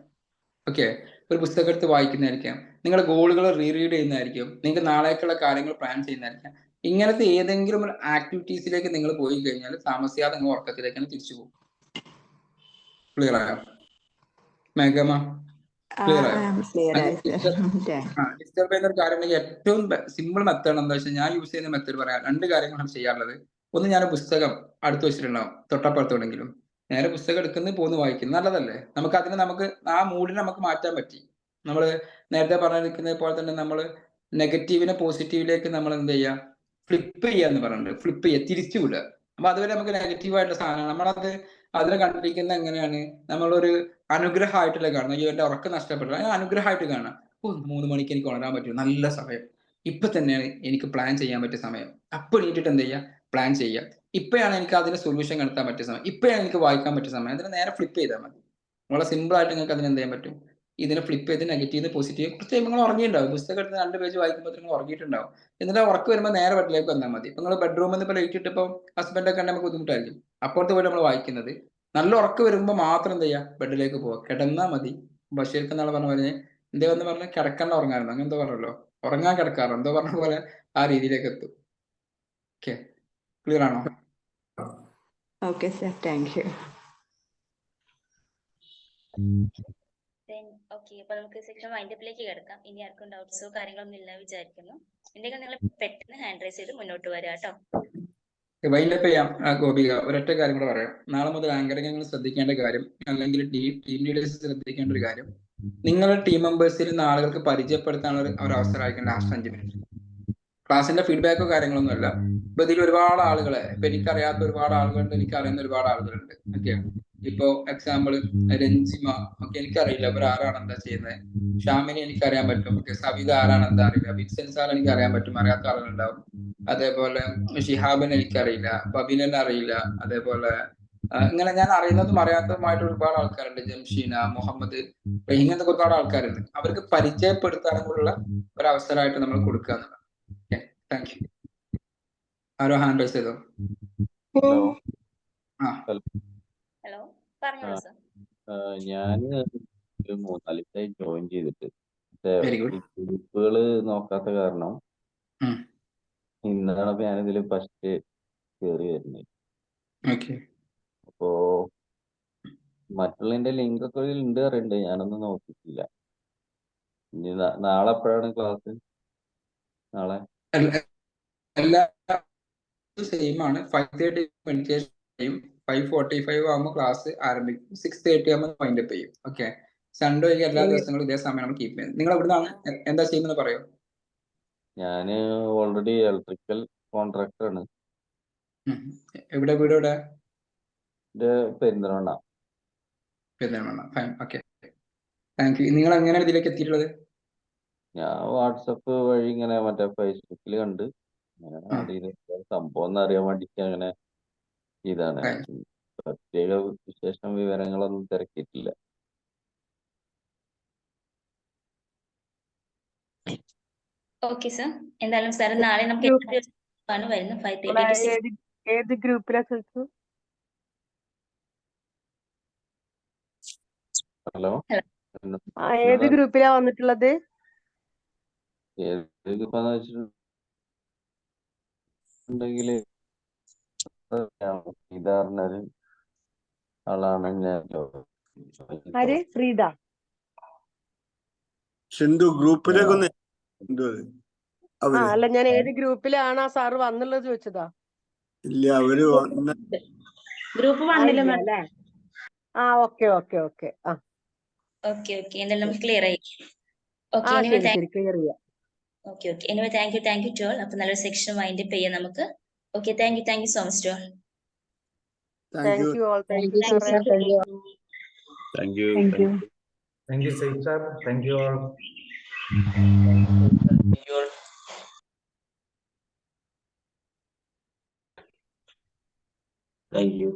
ഓക്കെ. ഒരു പുസ്തകം എടുത്ത് വായിക്കുന്നതായിരിക്കാം, നിങ്ങളുടെ ഗോളുകൾ റീഡ് ചെയ്യുന്നതായിരിക്കും, നിങ്ങൾക്ക് നാളേക്കുള്ള കാര്യങ്ങൾ പ്ലാൻ ചെയ്യുന്നതായിരിക്കാം. ഇങ്ങനത്തെ ഏതെങ്കിലും ഒരു ആക്ടിവിറ്റീസിലേക്ക് നിങ്ങൾ പോയി കഴിഞ്ഞാൽ താമസിയാതെ നിങ്ങൾ ഉറക്കത്തിലേക്ക് തന്നെ തിരിച്ചു പോകും. ക്ലിയർ ആയോ മേഘമ? ക്ലിയർ ആയോ? ക്ലിയർ ആയി സർ. ഡിസ്റ്റർബ് ചെയ്യുന്ന ഒരു കാര്യം ഉണ്ടെങ്കിൽ ഏറ്റവും സിമ്പിൾ മെത്തേഡ് എന്താ വെച്ചാൽ ഞാൻ യൂസ് ചെയ്യുന്ന മെത്തേഡ് പറയാം. 2 കാര്യങ്ങളാണ് ചെയ്യാറുള്ളത്. ഒന്ന്, ഞാൻ പുസ്തകം അടുത്ത് വെച്ചിട്ടുണ്ടാവും, തൊട്ടപ്പുറത്തോടെങ്കിലും. നേരെ പുസ്തകം എടുക്കുന്നത് പോകുന്നു വായിക്കുന്നു. നല്ലതല്ലേ? നമുക്ക് ആ മൂഡിനെ നമുക്ക് മാറ്റാൻ പറ്റി. നമ്മൾ നേരത്തെ പറഞ്ഞിരിക്കുന്നത് പോലെ തന്നെ നമ്മൾ നെഗറ്റീവിനെ പോസിറ്റീവിലേക്ക് നമ്മൾ എന്ത് ചെയ്യുക, ഫ്ലിപ്പ് ചെയ്യുക എന്ന് പറഞ്ഞിട്ടുണ്ട്. ഫ്ലിപ്പ് ചെയ്യുക, തിരിച്ചു വിടുക. അപ്പൊ അതുവരെ നമുക്ക് നെഗറ്റീവായിട്ടുള്ള സാധനമാണ്. അതിനെ കണ്ടിരിക്കുന്നത് എങ്ങനെയാണ്, നമ്മളൊരു അനുഗ്രഹമായിട്ടല്ലേ കാണുന്നത്. അയ്യോ എന്റെ ഉറക്കം നഷ്ടപ്പെട്ടു, അനുഗ്രഹമായിട്ട് കാണാം. 3 മണിക്ക് എനിക്ക് ഉണരാൻ പറ്റും, നല്ല സമയം, ഇപ്പൊ തന്നെയാണ് എനിക്ക് പ്ലാൻ ചെയ്യാൻ പറ്റിയ സമയം. അപ്പൊ എണീറ്റിട്ട് എന്ത് ചെയ്യുക, പ്ലാൻ ചെയ്യുക. ഇപ്പോഴാണ് എനിക്ക് അതിന് സൊല്യൂഷൻ കണ്ടെത്താൻ പറ്റിയ സമയം, ഇപ്പോഴാണ് എനിക്ക് വായിക്കാൻ പറ്റിയ സമയം. അതിന് നേരെ ഫ്ലിപ്പ് ചെയ്താൽ മതി. വളരെ സിമ്പിൾ ആയിട്ട് നിങ്ങൾക്ക് അതിന് എന്ത് ചെയ്യാൻ പറ്റും, ഇതിനെ ഫ്ലിപ്പ് ചെയ്ത് നെഗറ്റീവ് പോസിറ്റീവ്. കുറച്ച് നിങ്ങൾ ഉറങ്ങിയിട്ടുണ്ടാവും, പുസ്തകം എടുത്ത് 2 പേജ് വായിക്കുമ്പോൾ നിങ്ങൾ ഉറങ്ങിയിട്ടുണ്ടാവും. എന്നിട്ട് ഉറക്ക് വരുമ്പോൾ നേരെ ബെഡിലേക്ക് വന്നാൽ മതി. ഇപ്പൊ നിങ്ങൾ ബെഡ്റൂമിൽ നിന്ന് ഇപ്പോൾ ലൈറ്റ് ഇട്ടിപ്പോൾ ഹസ്ബൻഡൊക്കെ നമുക്ക് ബുദ്ധിമുട്ടായിരിക്കും. അപ്പുറത്ത് പോയി നമ്മൾ വായിക്കുന്നത്. നല്ല ഉറക്ക് വരുമ്പോൾ മാത്രം എന്ത് ചെയ്യുക, ബെഡിലേക്ക് പോവുക, കിടന്നാൽ മതി. ബഷീർക്ക് എന്നാൾ പറഞ്ഞ പോലെ എന്തേ വന്ന് പറഞ്ഞ കിടക്കണ്ട ഉറങ്ങാറുണ്ട്, അങ്ങനെ എന്തോ പറഞ്ഞല്ലോ, ഉറങ്ങാൻ കിടക്കാറോ എന്തോ പറഞ്ഞ പോലെ ആ രീതിയിലേക്ക് എത്തും. ഓക്കെ, ക്ലിയർ ആണോ? Okay sir, thank U. Okay, അപ്പൊ നമുക്ക് സെക്ഷൻ വൈൻഡപ്പിലേക്ക് കിടക്കാം. ഇനി ആർക്കും ഡൗട്ട്സോ കാര്യങ്ങളൊന്നും ഇല്ല വിചാരിക്കുന്നു. എന്തെങ്കിലും നിങ്ങൾ പെട്ടെന്ന് ഹാൻഡ് റൈസ് ചെയ്ത് മുന്നോട്ട് വരാം കേട്ടോ. വൈൻഡപ്പ് ചെയ്യാം. ഗോപിക, ഒരൊറ്റ കാര്യം കൂടെ പറയാം. നാളെ മുതൽ ആങ്കറിംഗ് ശ്രദ്ധിക്കേണ്ട കാര്യം, അല്ലെങ്കിൽ ടീം ലീഡേഴ്സ് ശ്രദ്ധിക്കേണ്ട ഒരു കാര്യം, നിങ്ങളുടെ ടീം മെമ്പേഴ്സിൽ നിന്ന് ആളുകൾക്ക് പരിചയപ്പെടുത്താനുള്ള ഒരു അവസരമായിരിക്കും ലാസ്റ്റ് 5 മിനിറ്റ്. ക്ലാസ്സിന്റെ ഫീഡ്ബാക്കോ കാര്യങ്ങളൊന്നും അല്ല. ഇപ്പൊ ഇതിൽ ഒരുപാട് ആളുകളെ, ഇപ്പൊ എനിക്കറിയാത്ത ഒരുപാട് ആളുകളുണ്ട്, എനിക്കറിയുന്ന ഒരുപാട് ആളുകളുണ്ട്. ഓക്കെ, ഇപ്പോ എക്സാമ്പിൾ രഞ്ജിമ, ഓക്കെ, എനിക്കറിയില്ല ഇവർ ആരാണ് എന്താ ചെയ്യുന്നത്. ഷാമിനെ എനിക്കറിയാൻ പറ്റും. ഓക്കെ, സവിത ആരാണ് എന്താ അറിയില്ല. വിൻസെൻ സാർ എനിക്ക് അറിയാൻ പറ്റും, അറിയാത്ത ആളുകളുണ്ടാവും. അതേപോലെ ഷിഹാബിനെ എനിക്കറിയില്ല, ബബിനെ അറിയില്ല. അതേപോലെ ഇങ്ങനെ ഞാൻ അറിയുന്നതും അറിയാത്തതുമായിട്ട് ഒരുപാട് ആൾക്കാരുണ്ട്. ജംഷീന, മുഹമ്മദ്, ഇങ്ങനത്തെ ഒരുപാട് ആൾക്കാരുണ്ട്. അവർക്ക് പരിചയപ്പെടുത്താനുള്ള ഒരു അവസരമായിട്ട് നമ്മൾ കൊടുക്കുക എന്നുള്ളത്. Okay, thank U. ആരോ ഹാൻഡ് റൈസ് ചെയ്തോ? ഹലോ, പറഞ്ഞോളൂ സർ. ഞാൻ ഒരു 3-4 ദിവസമായി ജോയിൻ ചെയ്തിട്ട്, വെരി ഗുഡ്. ഗ്രൂപ്പുകള് നോക്കാത്ത കാരണം ഇന്നാണ് ഞാനിതിൽ ഫസ്റ്റ് കയറി വരുന്നത്. ഓക്കെ, അപ്പോ മറ്റുള്ളതിന്റെ ലിങ്ക് ഒക്കെ ഉണ്ട് പറയുന്നുണ്ട്, ഞാനൊന്നും നോക്കിയിട്ടില്ല. ഇനി നാളെ എപ്പോഴാണ് ക്ലാസ്? നാളെ എല്ലാ സെയിം ആണ്. 5:30 മെഡിറ്റേഷൻ ചെയ്യും, 5:45 ആകുമ്പോൾ ക്ലാസ് ആരംഭിക്കും, 6:30 ആകുമ്പോൾ വൈൻഡപ്പ് ചെയ്യും. ഓക്കെ, സൺഡേ ഒഴികെ എല്ലാ ദിവസങ്ങളും ഇതേ സമയം നമ്മൾ കീപ്പ് ചെയ്യുന്നത്. നിങ്ങൾ എവിടുന്നാണ്, എന്താ ചെയ്യുന്നത് പറയോ? ഞാന് ഓൾറെഡി ഇലക്ട്രിക്കൽ കോൺട്രാക്ടർ ആണ്. എവിടെ, വീട് എവിടെ? Perinthalmanna. Perinthalmanna, fine. Okay, thank U. നിങ്ങൾ എങ്ങനെയാണ് ഇതിലേക്ക് എത്തിയിട്ടുള്ളത്? ഞാൻ വാട്സപ്പ് വഴി ഇങ്ങനെ മറ്റേ ഫേസ്ബുക്കിൽ കണ്ട് അങ്ങനെ സംഭവം ഒന്ന് അറിയാൻ വേണ്ടിട്ട് അങ്ങനെ ഇതാണ്. പ്രത്യേക വിശേഷം വിവരങ്ങളൊന്നും തിരക്കിയിട്ടില്ല. ഓക്കെ സർ, എന്തായാലും സാർ നാളെ നമുക്ക് വരുന്നത് 5:30 to 6. ഏത് ഗ്രൂപ്പിലാ ചോദിച്ചു? ഹലോ, ഏത് ഗ്രൂപ്പിലാ വന്നിട്ടുള്ളത്? ഏത് ഗ്രൂപ്പാന്ന് വെച്ചിട്ടുണ്ടെങ്കില് ഇതാറിനൊരു ആളാണ് ഞാൻ. ആര്? ഫ്രീദ? ഷിന്ദു ഗ്രൂപ്പിലേക്കൊന്ന് അല്ല, ഞാൻ ഏത് ഗ്രൂപ്പിലാണ് ആ സാറ് വന്നുള്ളത് ചോദിച്ചതാ. ഇല്ല, അവര് ഗ്രൂപ്പ് വന്നില്ല അല്ലേ? Okay okay okay. ഓക്കെ, എന്തായാലും നമുക്ക് ക്ലിയർ ആയി. ഓക്കെ, ശരി, ക്ലിയർ ചെയ്യാം. Okay, anyway thank you to all. അപ്പൊ നല്ലൊരു സെക്ഷൻ വൈൻഡപ്പ് ചെയ്യാം നമുക്ക്. Okay, thank you so much to all. Thank you all. Thank you sir. Thank you. Thank you, Said sir. Thank you all. Thank you.